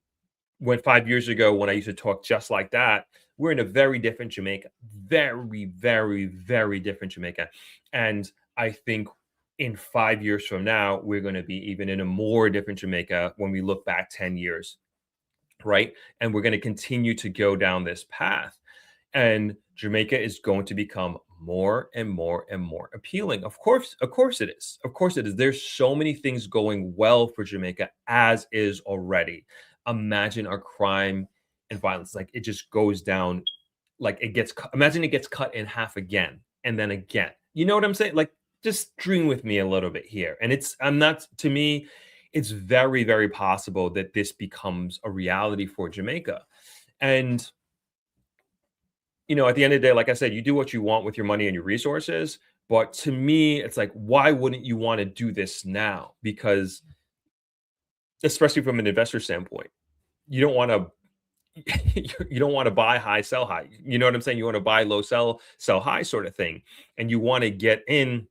when 5 years ago, when I used to talk just like that, we're in a very different Jamaica, very, very, very different Jamaica. And I think in 5 years from now, we're going to be even in a more different Jamaica when we look back 10 years, right? And we're going to continue to go down this path. And Jamaica is going to become more and more and more appealing. Of course it is. Of course it is. There's so many things going well for Jamaica as is already. Imagine our crime and violence, like it just goes down, like imagine it gets cut in half again and then again. You know what I'm saying? Like, just dream with me a little bit here. And I'm not, to me, it's very, very possible that this becomes a reality for Jamaica. And at the end of the day, like I said, you do what you want with your money and your resources. But to me, it's like, why wouldn't you want to do this now? Because, especially from an investor standpoint, you don't want to you don't want to buy high, sell high. You know what I'm saying? You want to buy low, sell high sort of thing. And you want to get in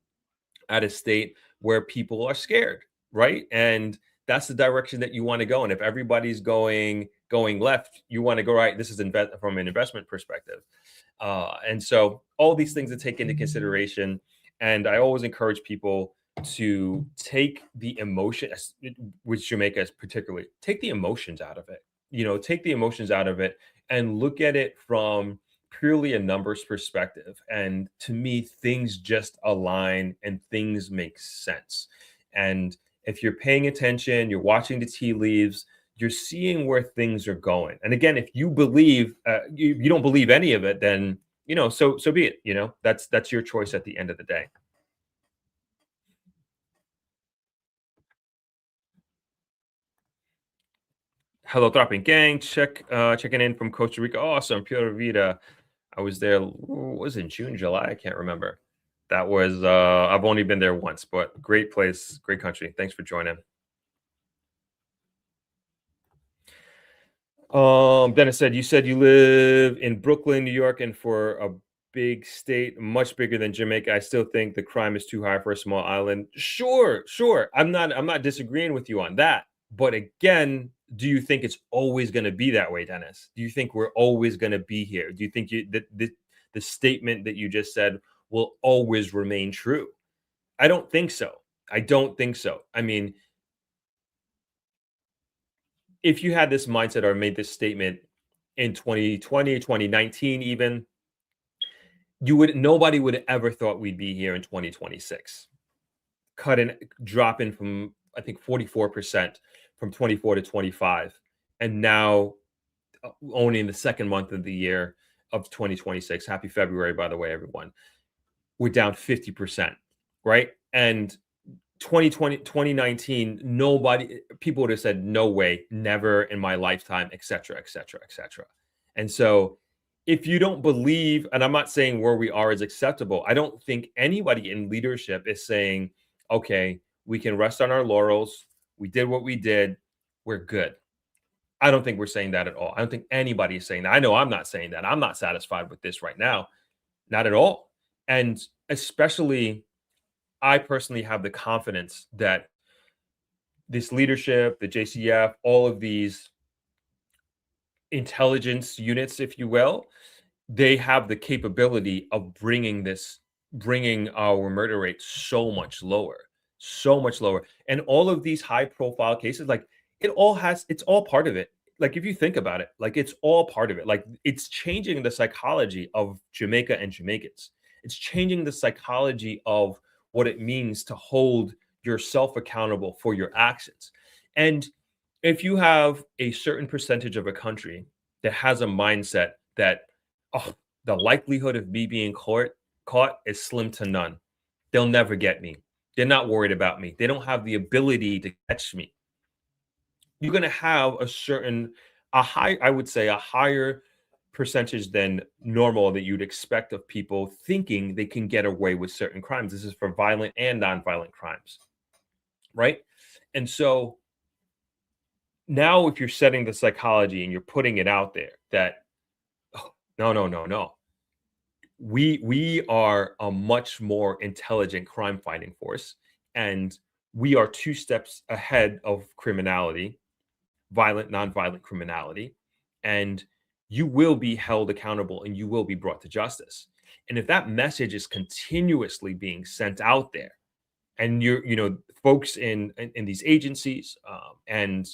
at a state where people are scared, right? And that's the direction that you want to go. And if everybody's going left, you want to go right. This is from an investment perspective. And so all these things to take into consideration. And I always encourage people to take the emotion, which Jamaica is particularly, take the emotions out of it. Take the emotions out of it and look at it from purely a numbers perspective. And to me, things just align and things make sense. And if you're paying attention, you're watching the tea leaves, you're seeing where things are going. And again, if you believe you don't believe any of it, then so be it. That's your choice at the end of the day. Hello, Dropping Gang. Checking in from Costa Rica. Awesome, Pura Vida. I was there. Was it June, July? I can't remember. That was I've only been there once, but great place, great country. Thanks for joining. Dennis said, you said you live in Brooklyn, New York, and for a big state, much bigger than Jamaica, I still think the crime is too high for a small island. Sure, sure. I'm not disagreeing with you on that. But again, do you think it's always going to be that way, Dennis? Do you think we're always going to be here? Do you think that the statement that you just said will always remain true? I don't think so. I don't think so. I mean, if you had this mindset or made this statement in 2020, 2019, even, you would nobody would have ever thought we'd be here in 2026. Cutting dropping from I think 44% from 24 to 25. And now only in the second month of the year of 2026. Happy February, by the way, everyone. We're down 50%, right? And 2020, 2019, nobody, people would have said, no way, never in my lifetime, et cetera, et cetera, et cetera. And so if you don't believe, and I'm not saying where we are is acceptable, I don't think anybody in leadership is saying, okay, we can rest on our laurels. We did what we did. We're good. I don't think we're saying that at all. I don't think anybody is saying that. I know I'm not saying that. I'm not satisfied with this right now. Not at all. And especially I personally have the confidence that this leadership, the JCF, all of these intelligence units, if you will, they have the capability of bringing our murder rate so much lower. And all of these high profile cases, like it's all part of it. Like if you think about it, like it's all part of it. Like it's changing the psychology of Jamaica and Jamaicans. It's changing the psychology of what it means to hold yourself accountable for your actions. And if you have a certain percentage of a country that has a mindset that, oh, the likelihood of me being caught is slim to none. They'll never get me. They're not worried about me. They don't have the ability to catch me. You're going to have I would say a higher percentage than normal that you'd expect of people thinking they can get away with certain crimes. This is for violent and non-violent crimes, right? And so now if you're setting the psychology and you're putting it out there that, oh, no, we are a much more intelligent crime fighting force, and we are two steps ahead of criminality, violent, non-violent criminality, and you will be held accountable and you will be brought to justice. And if that message is continuously being sent out there, and folks in these agencies and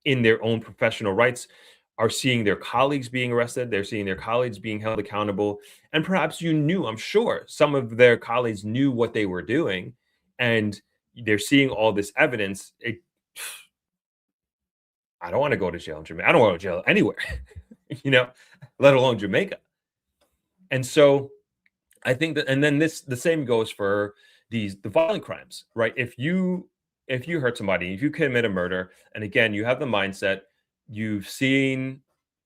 in their own professional rights are seeing their colleagues being arrested, they're seeing their colleagues being held accountable, and perhaps I'm sure some of their colleagues knew what they were doing, and they're seeing all this evidence. I don't want to go to jail in Jamaica. I don't want to go to jail anywhere, let alone Jamaica. And so I think that, and then the same goes for the violent crimes, right? If you hurt somebody, if you commit a murder, and again, you have the mindset, you've seen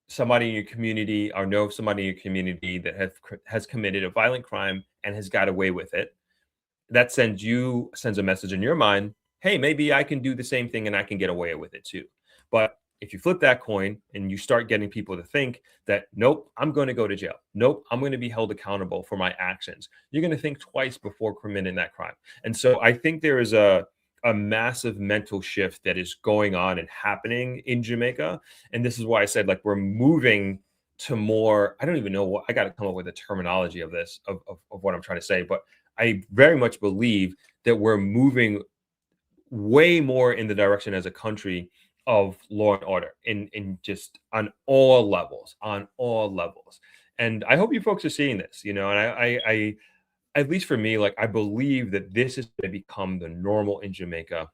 somebody in your community or know somebody in your community that has committed a violent crime and has got away with it, that sends a message in your mind, hey, maybe I can do the same thing and I can get away with it too. But if you flip that coin and you start getting people to think that, nope, I'm going to go to jail. Nope, I'm going to be held accountable for my actions. You're going to think twice before committing that crime. And so I think there is a massive mental shift that is going on and happening in Jamaica. And this is why I said, like, we're moving to more, I don't even know what, I got to come up with a terminology of this, of what I'm trying to say. But I very much believe that we're moving way more in the direction as a country of law and order in just on all levels. And I hope you folks are seeing this, and I at least for me, like, I believe that this is going to become the normal in Jamaica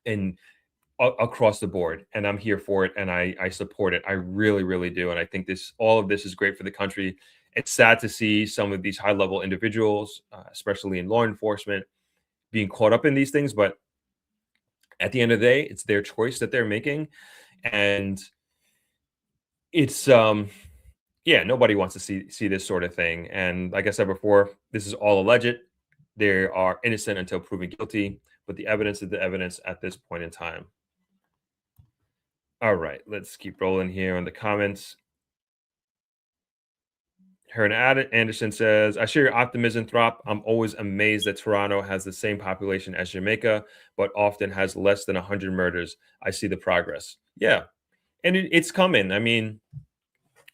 and across the board. And I'm here for it, and I support it. I really, really do. And I think all of this is great for the country. It's sad to see some of these high level individuals, especially in law enforcement, being caught up in these things. But at the end of the day, it's their choice that they're making. And it's Yeah, nobody wants to see this sort of thing. And like I said before, this is all alleged. They are innocent until proven guilty, but the evidence is the evidence at this point in time. All right, let's keep rolling here on the comments. Anderson says, I share your optimism, Throp. I'm always amazed that Toronto has the same population as Jamaica, but often has less than 100 murders. I see the progress. Yeah, and it's coming. I mean,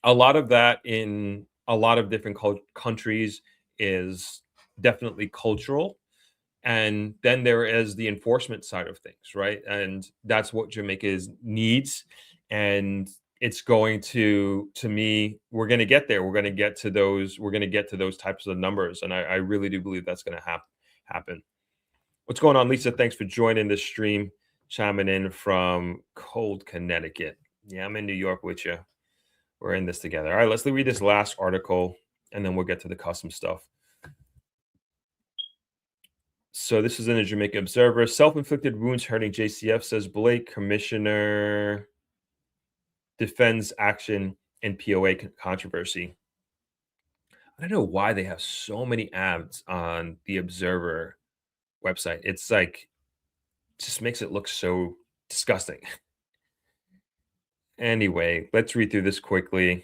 a lot of that in a lot of different countries is definitely cultural. And then there is the enforcement side of things, right? And that's what Jamaica needs. And it's going to me, we're going to get there. We're going to get to those. We're going to get to those types of numbers. And I really do believe that's going to happen. What's going on, Lisa? Thanks for joining the stream, chiming in from cold Connecticut. Yeah, I'm in New York with you. We're in this together. All right, let's read this last article and then we'll get to the custom stuff. So this is in the Jamaica Observer. Self-inflicted wounds hurting JCF, says Blake. Commissioner defends action in POA controversy. I don't know why they have so many ads on the Observer website. It's like, just makes it look so disgusting. Anyway, let's read through this quickly.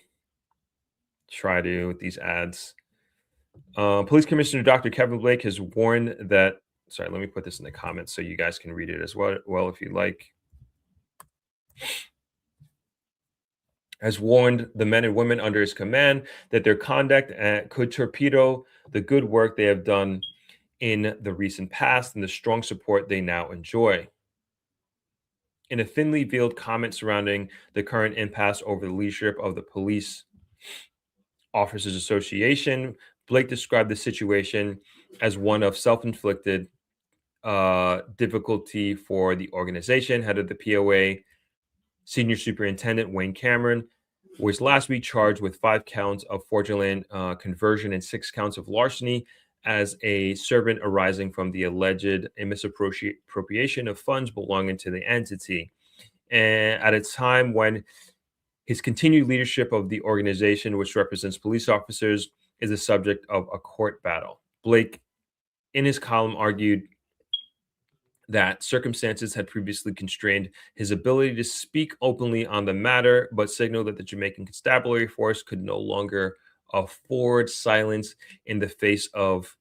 Try to with these ads. Police Commissioner Dr. Kevin Blake has warned that. Sorry, let me put this in the comments so you guys can read it as well if you like. Has warned the men and women under his command that their conduct could torpedo the good work they have done in the recent past and the strong support they now enjoy. In a thinly veiled comment surrounding the current impasse over the leadership of the Police Officers Association, Blake described the situation as one of self-inflicted difficulty for the organization. Head of the POA, Senior Superintendent Wayne Cameron, was last week charged with 5 counts of fraudulent conversion and 6 counts of larceny as a servant arising from the alleged misappropriation of funds belonging to the entity. And at a time when his continued leadership of the organization, which represents police officers, is the subject of a court battle. Blake, in his column, argued that circumstances had previously constrained his ability to speak openly on the matter, but signaled that the Jamaican Constabulary Force could no longer afford silence in the face of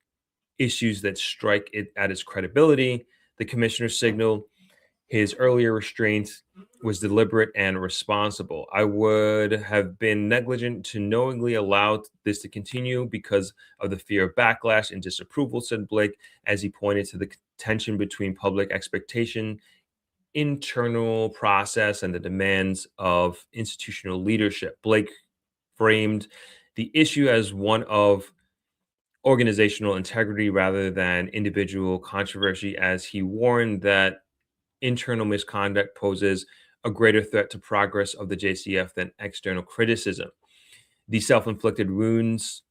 issues that strike it at its credibility. The commissioner signaled his earlier restraint was deliberate and responsible. I would have been negligent to knowingly allow this to continue because of the fear of backlash and disapproval, said Blake, as he pointed to the tension between public expectation, internal process, and the demands of institutional leadership. Blake framed the issue as one of organizational integrity rather than individual controversy, as he warned that internal misconduct poses a greater threat to progress of the JCF than external criticism. The self-inflicted wounds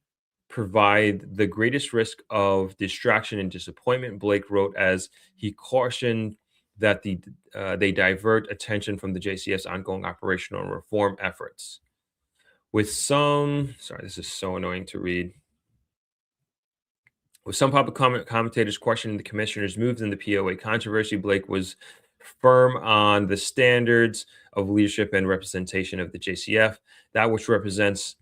provide the greatest risk of distraction and disappointment, Blake wrote, as he cautioned that they divert attention from the JCF's ongoing operational and reform efforts. With some, sorry, this is so annoying to read. With some public commentators questioning the commissioner's moves in the POA controversy, Blake was firm on the standards of leadership and representation of the JCF. That which represents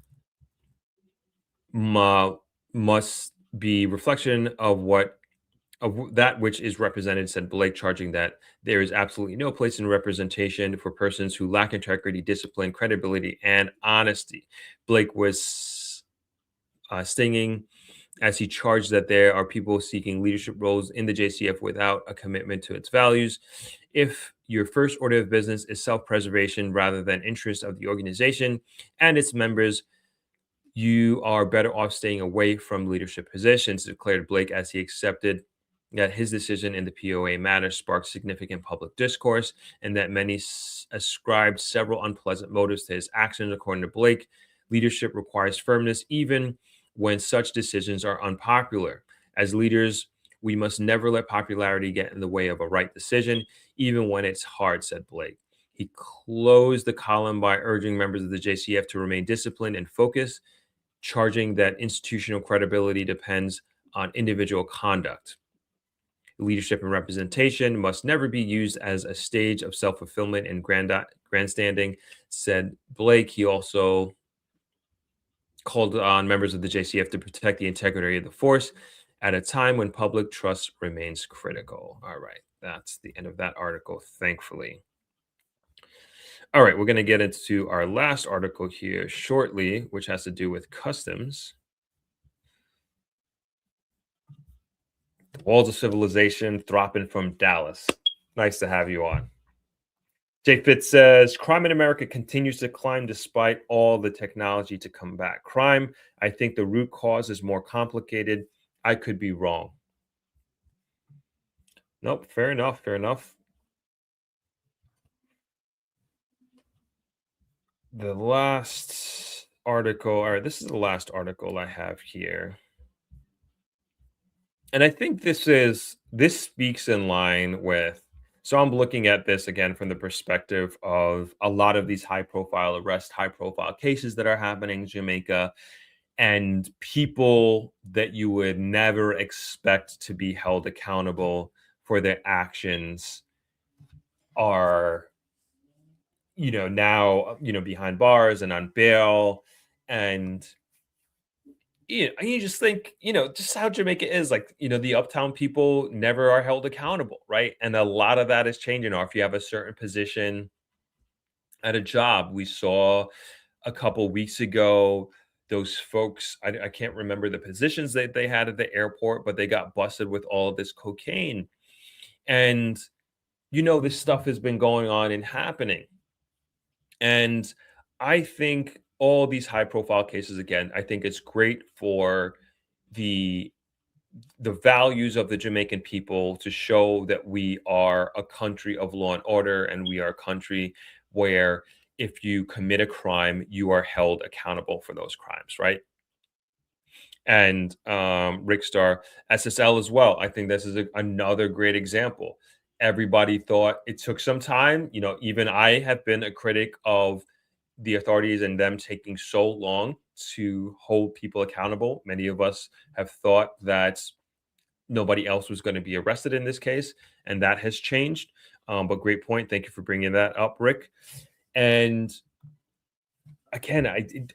must be reflection of that which is represented, said Blake, charging that there is absolutely no place in representation for persons who lack integrity, discipline, credibility, and honesty. Blake was stinging as he charged that there are people seeking leadership roles in the JCF without a commitment to its values. If your first order of business is self-preservation rather than interests of the organization and its members, you are better off staying away from leadership positions, declared Blake, as he accepted that his decision in the POA matter sparked significant public discourse and that many ascribed several unpleasant motives to his actions. According to Blake, leadership requires firmness even when such decisions are unpopular. As leaders, we must never let popularity get in the way of a right decision, even when it's hard, said Blake. He closed the column by urging members of the JCF to remain disciplined and focused, charging that institutional credibility depends on individual conduct. Leadership and representation must never be used as a stage of self fulfillment and grandstanding, said Blake. He also called on members of the JCF to protect the integrity of the force at a time when public trust remains critical. All right, that's the end of that article, thankfully. All right, we're going to get into our last article here shortly, which has to do with customs. Walls of Civilization, Thropping from Dallas. Nice to have you on. Jay Fitz says, crime in America continues to climb despite all the technology to combat crime. I think the root cause is more complicated. I could be wrong. Nope, fair enough, fair enough. The last article, all right, this is the last article I have here. And I think this speaks in line with, so I'm looking at this again from the perspective of a lot of these high profile arrests, high profile cases that are happening in Jamaica, and people that you would never expect to be held accountable for their actions are, now, behind bars and on bail. And you just think, just how Jamaica is, like, the uptown people never are held accountable, right? And a lot of that is changing. Or if you have a certain position at a job, we saw a couple weeks ago, those folks, I can't remember the positions that they had at the airport, but they got busted with all of this cocaine. And, this stuff has been going on and happening. And I think all these high profile cases, again, I think it's great for the the values of the Jamaican people to show that we are a country of law and order, and we are a country where if you commit a crime, you are held accountable for those crimes, right? And Rick Star, SSL as well. I think this is another great example. Everybody thought it took some time. Even I have been a critic of the authorities and them taking so long to hold people accountable. Many of us have thought that nobody else was going to be arrested in this case, and that has changed. But great point. Thank you for bringing that up, Rick. And again,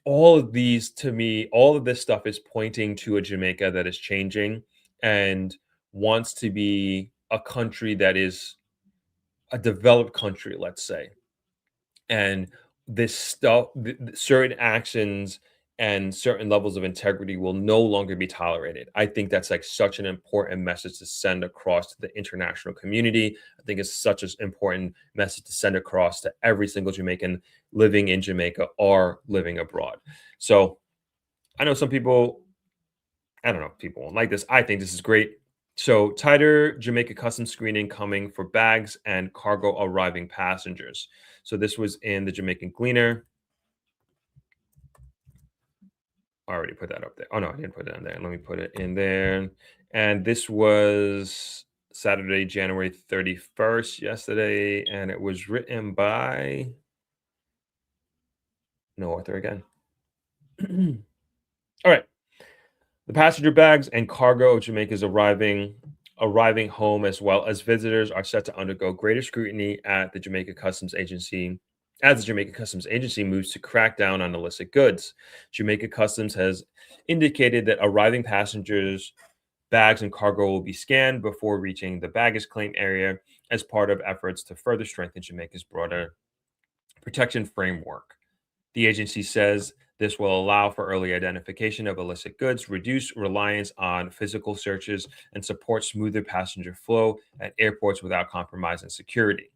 all of these, to me, all of this stuff is pointing to a Jamaica that is changing and wants to be a country that is a developed country, let's say. And this stuff, certain actions and certain levels of integrity will no longer be tolerated. I think that's like such an important message to send across to the international community. I think it's such an important message to send across to every single Jamaican living in Jamaica or living abroad. So I know some people, I don't know, people won't like this. I think this is great. So tighter Jamaica customs screening coming for bags and cargo arriving passengers. So this was in the Jamaican Gleaner. I already put that up there. Oh no, I didn't put it in there. Let me put it in there. And this was Saturday, January 31st, yesterday, and it was written by no author again. All right. The passenger bags and cargo of Jamaica's arriving home, as well as visitors, are set to undergo greater scrutiny at the Jamaica Customs Agency as the Jamaica Customs Agency moves to crack down on illicit goods. Jamaica Customs has indicated that arriving passengers' bags and cargo will be scanned before reaching the baggage claim area as part of efforts to further strengthen Jamaica's broader protection framework. The agency says this will allow for early identification of illicit goods, reduce reliance on physical searches, and support smoother passenger flow at airports without compromising security.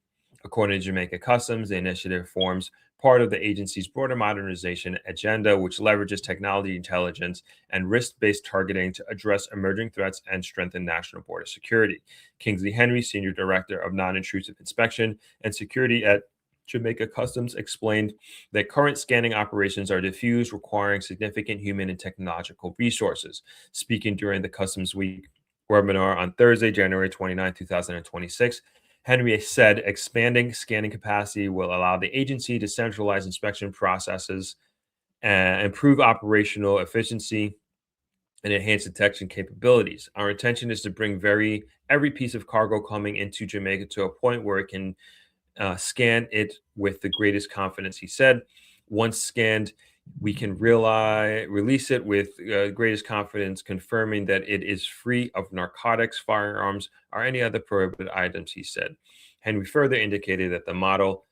According to Jamaica Customs, the initiative forms part of the agency's broader modernization agenda, which leverages technology, intelligence, and risk-based targeting to address emerging threats and strengthen national border security. Kingsley Henry, Senior Director of Non-Intrusive Inspection and Security at Jamaica Customs, explained that current scanning operations are diffuse, requiring significant human and technological resources. Speaking during the Customs Week webinar on Thursday, January 29, 2026, Henry said expanding scanning capacity will allow the agency to centralize inspection processes and improve operational efficiency and enhance detection capabilities. Our intention is to bring every piece of cargo coming into Jamaica to a point where it can scan it with the greatest confidence, he said. Once scanned, we can release it with greatest confidence, confirming that it is free of narcotics, firearms, or any other prohibited items, he said. Henry further indicated that the model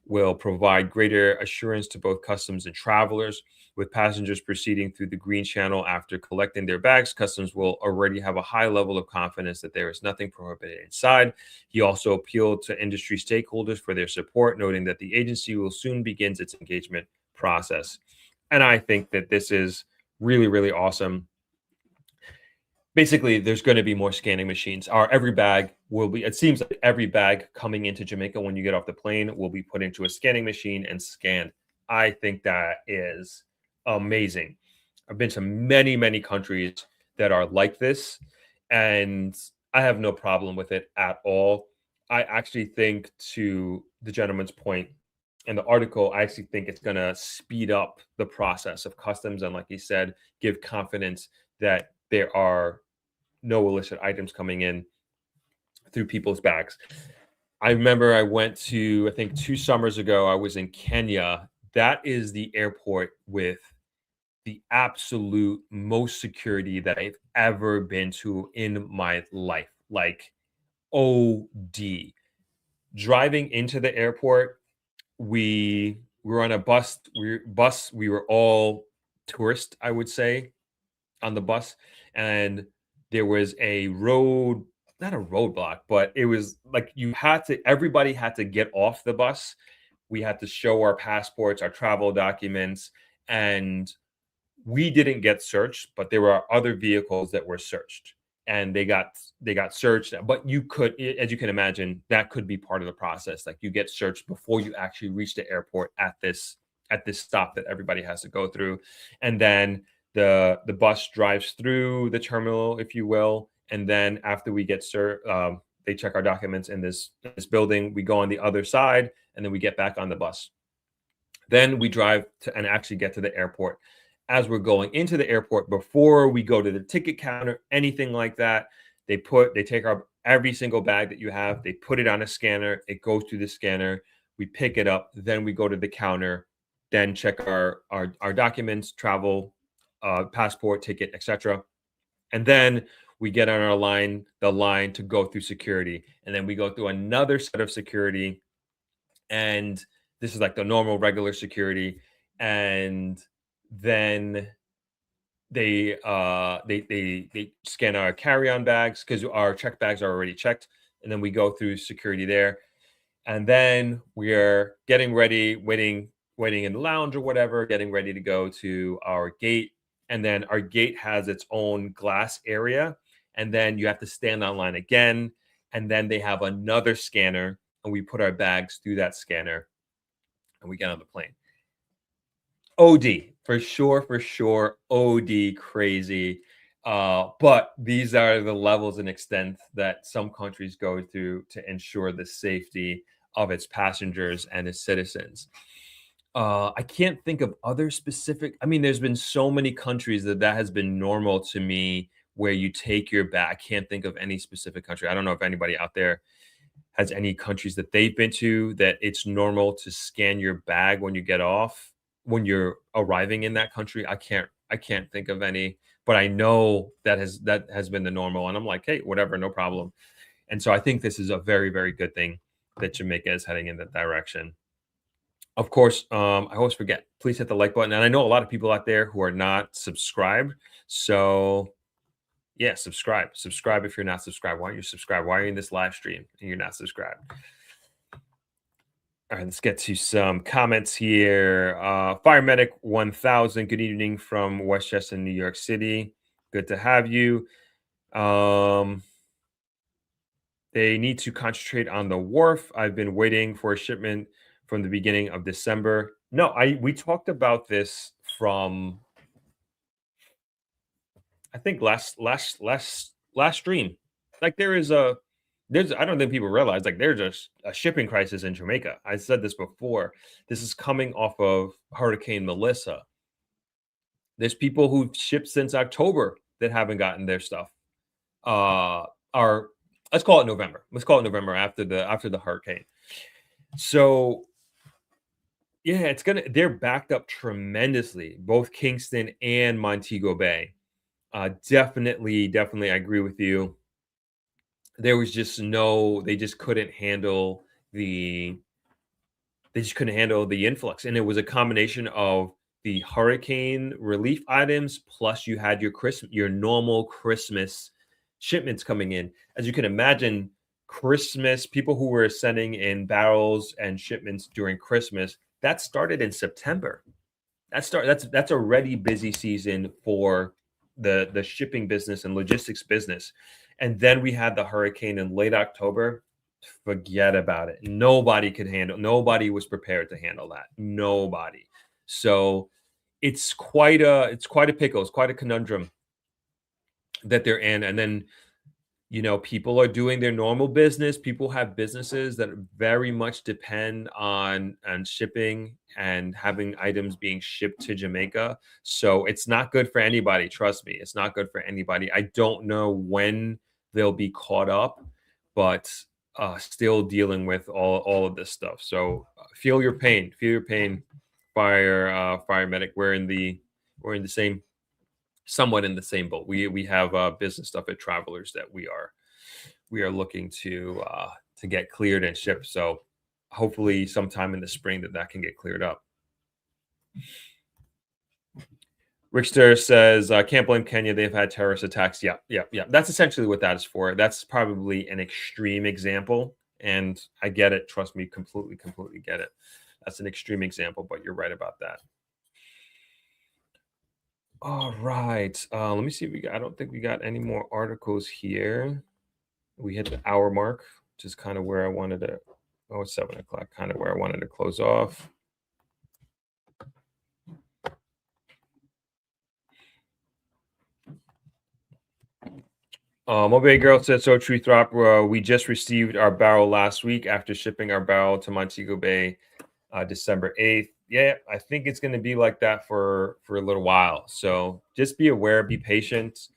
will provide greater assurance to both customs and travelers. With passengers proceeding through the Green Channel after collecting their bags, customs will already have a high level of confidence that there is nothing prohibited inside. He also appealed to industry stakeholders for their support, noting that the agency will soon begin its engagement process. And I think that this is really, really awesome. Basically, there's going to be more scanning machines. Every bag will be, it seems like every bag coming into Jamaica when you get off the plane will be put into a scanning machine and scanned. I think that is amazing. I've been to many, many countries that are like this, and I have no problem with it at all. I actually think, to the gentleman's point in the article, I actually think it's going to speed up the process of customs and, like he said, give confidence that there are no illicit items coming in through people's bags. I remember I went to, I think 2 summers ago, I was in Kenya. That is the airport with the absolute most security that I've ever been to in my life. Like, OD. Driving into the airport, we were on a we were all tourists, I would say, on the bus, and there was a road, not a roadblock, but it was like everybody had to get off the bus. We had to show our passports, our travel documents, and we didn't get searched, but there were other vehicles that were searched, and they got searched. But you could, as you can imagine, that could be part of the process. Like, you get searched before you actually reach the airport at this stop that everybody has to go through, and then the bus drives through the terminal, if you will, and then after we get they check our documents in this building. We go on the other side, and then we get back on the bus. Then we drive to and actually get to the airport. As we're going into the airport, before we go to the ticket counter, anything like that, they take every single bag that you have, they put it on a scanner, it goes through the scanner, we pick it up, then we go to the counter, then check our documents, travel, passport, ticket, etc. And then we get on the line to go through security, and then we go through another set of security, and this is like the normal regular security, and then they scan our carry-on bags because our check bags are already checked, and then we go through security there, and then we're getting ready, waiting in the lounge or whatever, getting ready to go to our gate, and then our gate has its own glass area, and then you have to stand online again, and then they have another scanner, and we put our bags through that scanner, and we get on the plane. OD, for sure, OD crazy. But these are the levels and extent that some countries go through to ensure the safety of its passengers and its citizens. I can't think of other specific. I mean, there's been so many countries that has been normal to me, where you take your bag. I can't think of any specific country. I don't know if anybody out there has any countries that they've been to that it's normal to scan your bag when you get off, when you're arriving in that country. I can't think of any, but I know that has been the normal, and I'm like, hey, whatever, no problem. And so I think this is a very, very good thing that Jamaica is heading in that direction. Of course, I always forget, please hit the like button, and I know a lot of people out there who are not subscribed, so yeah, subscribe if you're not subscribed. Why aren't you subscribed? Why are you in this live stream and you're not subscribed? All right, let's get to some comments here. Fire Medic 1000, good evening from Westchester, New York City. Good to have you. They need to concentrate on the wharf. I've been waiting for a shipment from the beginning of December. No, we talked about this from, I think, last stream. Like, there is I don't think people realize like there's a shipping crisis in Jamaica. I said this before. This is coming off of Hurricane Melissa. There's people who've shipped since October that haven't gotten their stuff. Are let's call it November. Let's call it November after the hurricane. So yeah, they're backed up tremendously, both Kingston and Montego Bay. Definitely, I agree with you. There was just no, the they just couldn't handle the influx, and it was a combination of the hurricane relief items plus you had your normal Christmas shipments coming in. As you can imagine, Christmas people who were sending in barrels and shipments during Christmas, that started in September. That's already busy season for the shipping business and logistics business. And then we had the hurricane in late October. Forget about it. Nobody was prepared to handle that. Nobody. So it's quite a pickle, it's quite a conundrum that they're in. And then people are doing their normal business. People have businesses that very much depend on shipping and having items being shipped to Jamaica. So it's not good for anybody. Trust me, it's not good for anybody. I don't know when they'll be caught up, but still dealing with all of this stuff. So feel your pain. Feel your pain, fire medic. We're in the same somewhat in the same boat. We have business stuff at Travelers that we are looking to get cleared and shipped. So hopefully sometime in the spring that can get cleared up. Richter says, can't blame Kenya. They've had terrorist attacks. Yeah. That's essentially what that is for. That's probably an extreme example. And I get it. Trust me, completely get it. That's an extreme example, but you're right about that. All right. Let me see if I don't think we got any more articles here. We hit the hour mark, which is kind of where I wanted to. Oh, it's 7 o'clock, kind of where I wanted to close off. Mobile Girl said, so true, Throp. We just received our barrel last week after shipping our barrel to Montego Bay December 8th. Yeah, I think it's going to be like that for a little while. So just be aware, be patient.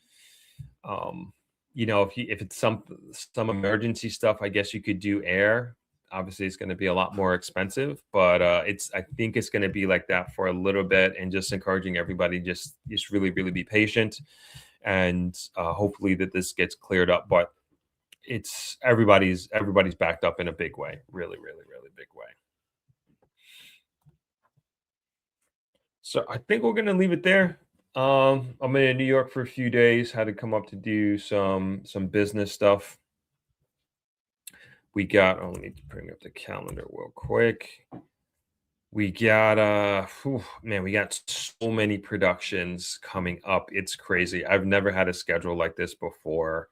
If it's some emergency stuff, I guess you could do air. Obviously, it's going to be a lot more expensive, but I think it's going to be like that for a little bit, and just encouraging everybody just really be patient, and hopefully that this gets cleared up. But it's everybody's backed up in a big way, really big way. So I think we're gonna leave it there. I'm in New York for a few days. Had to come up to do some business stuff. We got. Oh, let me bring up the calendar real quick. We got we got so many productions coming up. It's crazy. I've never had a schedule like this before.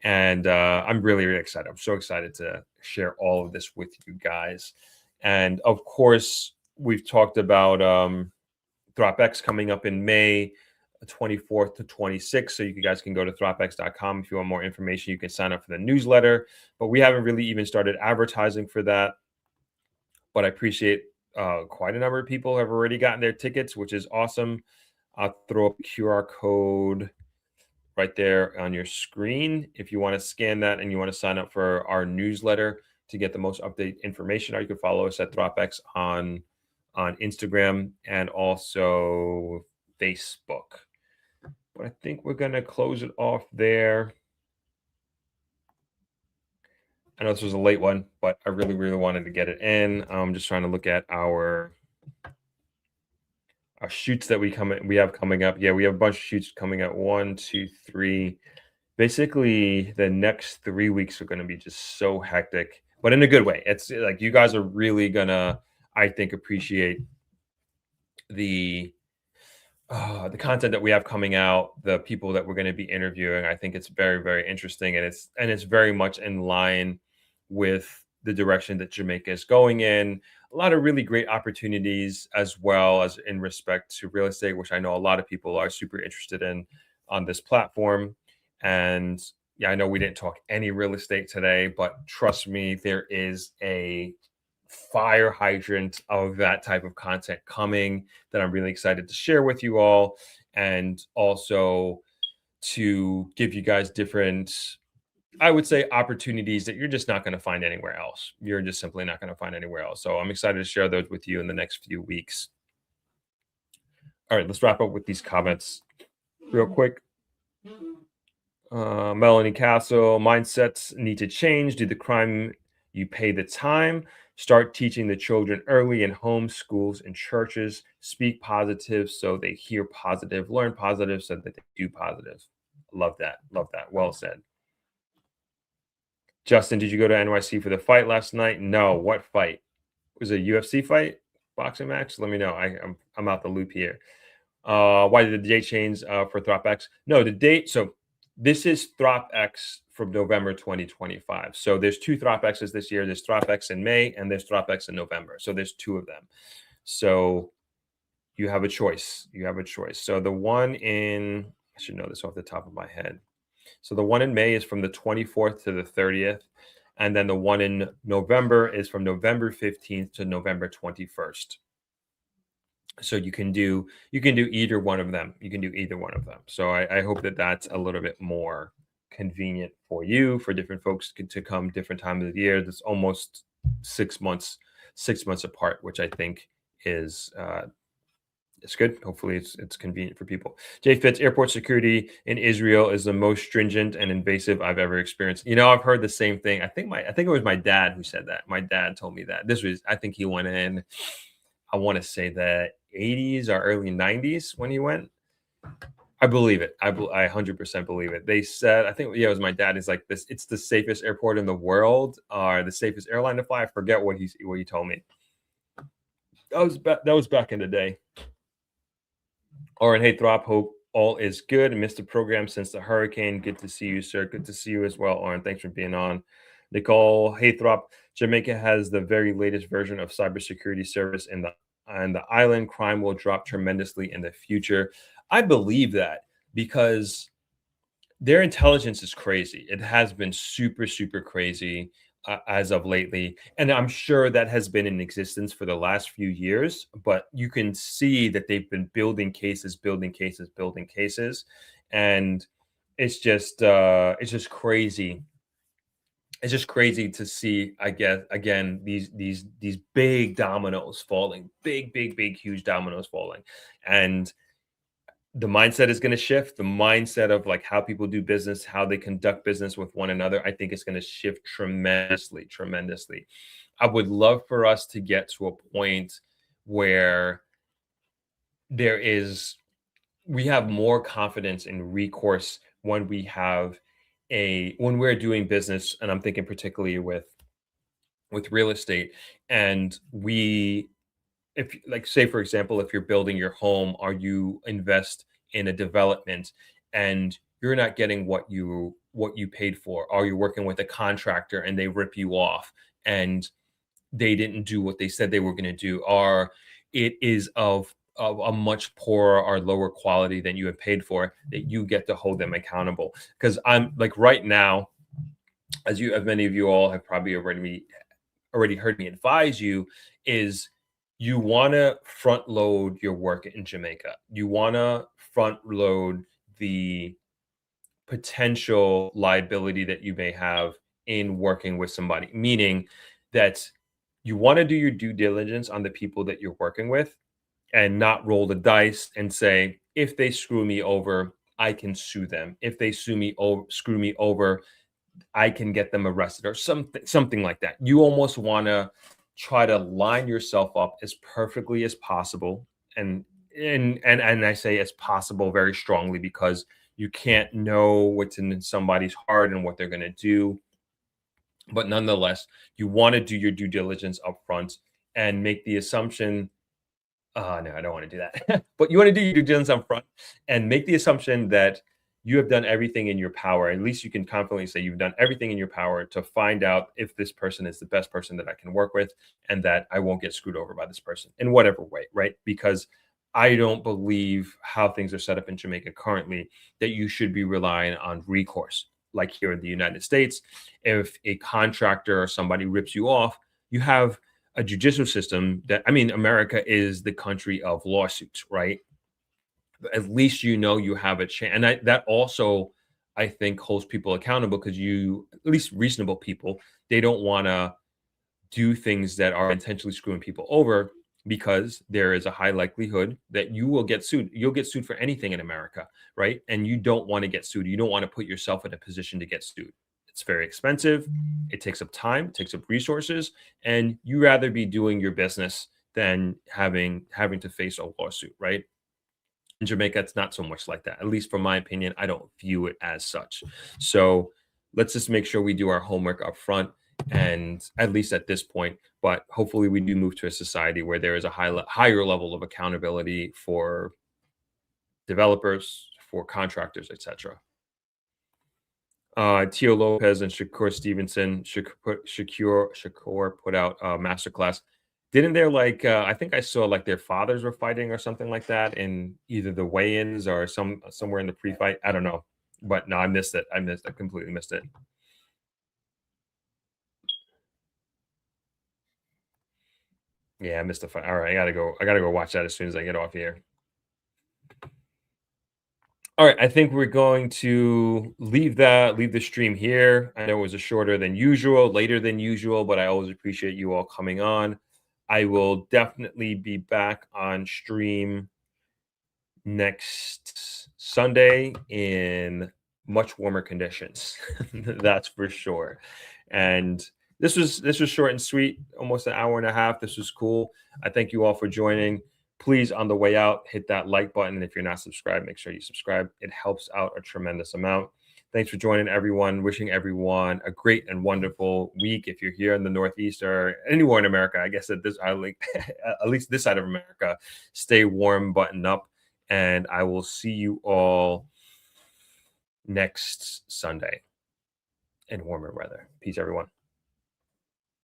And I'm really excited. I'm so excited to share all of this with you guys. And of course, we've talked about ThropX coming up in May 24th to 26th. So you guys can go to thropx.com if you want more information. You can sign up for the newsletter. But we haven't really even started advertising for that. But I appreciate quite a number of people have already gotten their tickets, which is awesome. I'll throw up a QR code right there on your screen if you want to scan that and you want to sign up for our newsletter to get the most updated information. Or you can follow us at ThropX on Instagram and also Facebook. But I think we're going to close it off there. I know this was a late one, but I really wanted to get it in. I'm just trying to look at our shoots that we have coming up. Yeah, we have a bunch of shoots coming up. 1, 2, 3. Basically, the next 3 weeks are going to be just so hectic, but in a good way. It's like you guys are really gonna, I think, appreciate the content that we have coming out, the people that we're going to be interviewing. I think it's very interesting, and it's very much in line with the direction that Jamaica is going in. A lot of really great opportunities, as well as in respect to real estate, which I know a lot of people are super interested in on this platform. And Yeah, I know we didn't talk any real estate today, but trust me, there is a fire hydrant of that type of content coming that I'm really excited to share with you all. And also to give you guys different, I would say, opportunities that you're just not going to find anywhere else. You're just simply not going to find anywhere else. So I'm excited to share those with you in the next few weeks. All right, let's wrap up with these comments real quick. Melanie Castle, mindsets need to change. Do the crime, you pay the time. Start teaching the children early in homes, schools, and churches. Speak positive so they hear positive, learn positive so that they do positive. Love that. Love that. Well said. Justin, did you go to NYC for the fight last night? No. What fight? Was it a UFC fight? Boxing match? Let me know. I'm out the loop here. Why did the date change for ThropX? No, the date. So this is ThropX from November 2025. So there's two ThropXs this year. There's ThropX in May and there's ThropX in November. So there's two of them. So you have a choice. You have a choice. So the one in, I should know this off the top of my head. So the one in May is from the 24th to the 30th. And then the one in November is from November 15th to November 21st. So you can do either one of them. You can do either one of them. So I hope that that's a little bit more convenient for you, for different folks to come different times of the year. That's almost 6 months apart, which I think is it's good. Hopefully it's convenient for people. Jay Fitz, airport security in Israel is the most stringent and invasive I've ever experienced. I've heard the same thing. I think it was my dad who said that. My dad told me that. I think he went in, I want to say the 80s or early 90s when he went. I believe it. I 100% believe it. They said, I think, yeah, it was my dad. He's like, this, it's the safest airport in the world, or the safest airline to fly. I forget what he told me. That was back in the day. Oren, hey, Throp, hope all is good. I missed the program since the hurricane. Good to see you, sir. Good to see you as well, Oren. Thanks for being on. Nicole, hey, Throp, Jamaica has the very latest version of cybersecurity service in the island. Crime will drop tremendously in the future. I believe that because their intelligence is crazy. It has been super, super crazy as of lately. And I'm sure that has been in existence for the last few years, but you can see that they've been building cases. And it's just crazy. It's just crazy to see, I guess, again, these big dominoes falling, big, huge dominoes falling. And the mindset is going to shift. The mindset of like how people do business, how they conduct business with one another, I think is going to shift tremendously. I would love for us to get to a point where we have more confidence in recourse when when we're doing business, and I'm thinking particularly with real estate, and if, like, say for example, if you're building your home or you invest in a development and you're not getting what you paid for, or you're working with a contractor and they rip you off and they didn't do what they said they were going to do, or it is of a much poorer or lower quality than you have paid for, that you get to hold them accountable. Because I'm like, right now, as many of you all have probably already heard me advise you, is you want to front load your work in Jamaica. You want to front load the potential liability that you may have in working with somebody, meaning that you want to do your due diligence on the people that you're working with and not roll the dice and say, if they screw me over, I can sue them. If they screw me over, I can get them arrested, or something like that. You almost want to try to line yourself up as perfectly as possible, and I say as possible very strongly, because you can't know what's in somebody's heart and what they're going to do. But nonetheless, you want to do your due diligence up front and make the assumption. No, I don't want to do that. But you want to do your due diligence up front and make the assumption that you have done everything in your power. At least you can confidently say you've done everything in your power to find out if this person is the best person that I can work with, and that I won't get screwed over by this person in whatever way, right? Because I don't believe how things are set up in Jamaica currently that you should be relying on recourse. like here in the United States, if a contractor or somebody rips you off, you have a judicial system that, I mean, America is the country of lawsuits, right? At least you know you have a chance. And that also, I think, holds people accountable because at least reasonable people, they don't want to do things that are intentionally screwing people over because there is a high likelihood that you will get sued. You'll get sued for anything in America, right? And you don't want to get sued. You don't want to put yourself in a position to get sued. It's very expensive. It takes up time, it takes up resources, and you rather be doing your business than having to face a lawsuit, right? In Jamaica, it's not so much like that. At least from my opinion, I don't view it as such. So let's just make sure we do our homework up front, and at least at this point. But hopefully, we do move to a society where there is a higher level of accountability for developers, for contractors, etc. Tio Lopez and Shakur Stevenson, Shakur put out a masterclass. Didn't there like I think I saw like their fathers were fighting or something like that in either the weigh-ins or somewhere in the pre-fight. I don't know, but no, I missed it. I completely missed it. Yeah, I missed the fight. All right, I gotta go. I gotta go watch that as soon as I get off here. All right, I think we're going to leave the stream here. I know it was a shorter than usual, later than usual, but I always appreciate you all coming on. I will definitely be back on stream next Sunday in much warmer conditions. That's for sure. And this was short and sweet, almost an hour and a half. This was cool. I thank you all for joining. Please, on the way out, hit that like button. And if you're not subscribed, make sure you subscribe. It helps out a tremendous amount. Thanks for joining, everyone. Wishing everyone a great and wonderful week. If you're here in the Northeast or anywhere in America, I guess at least this side of America, stay warm, button up, and I will see you all next Sunday in warmer weather. Peace, everyone.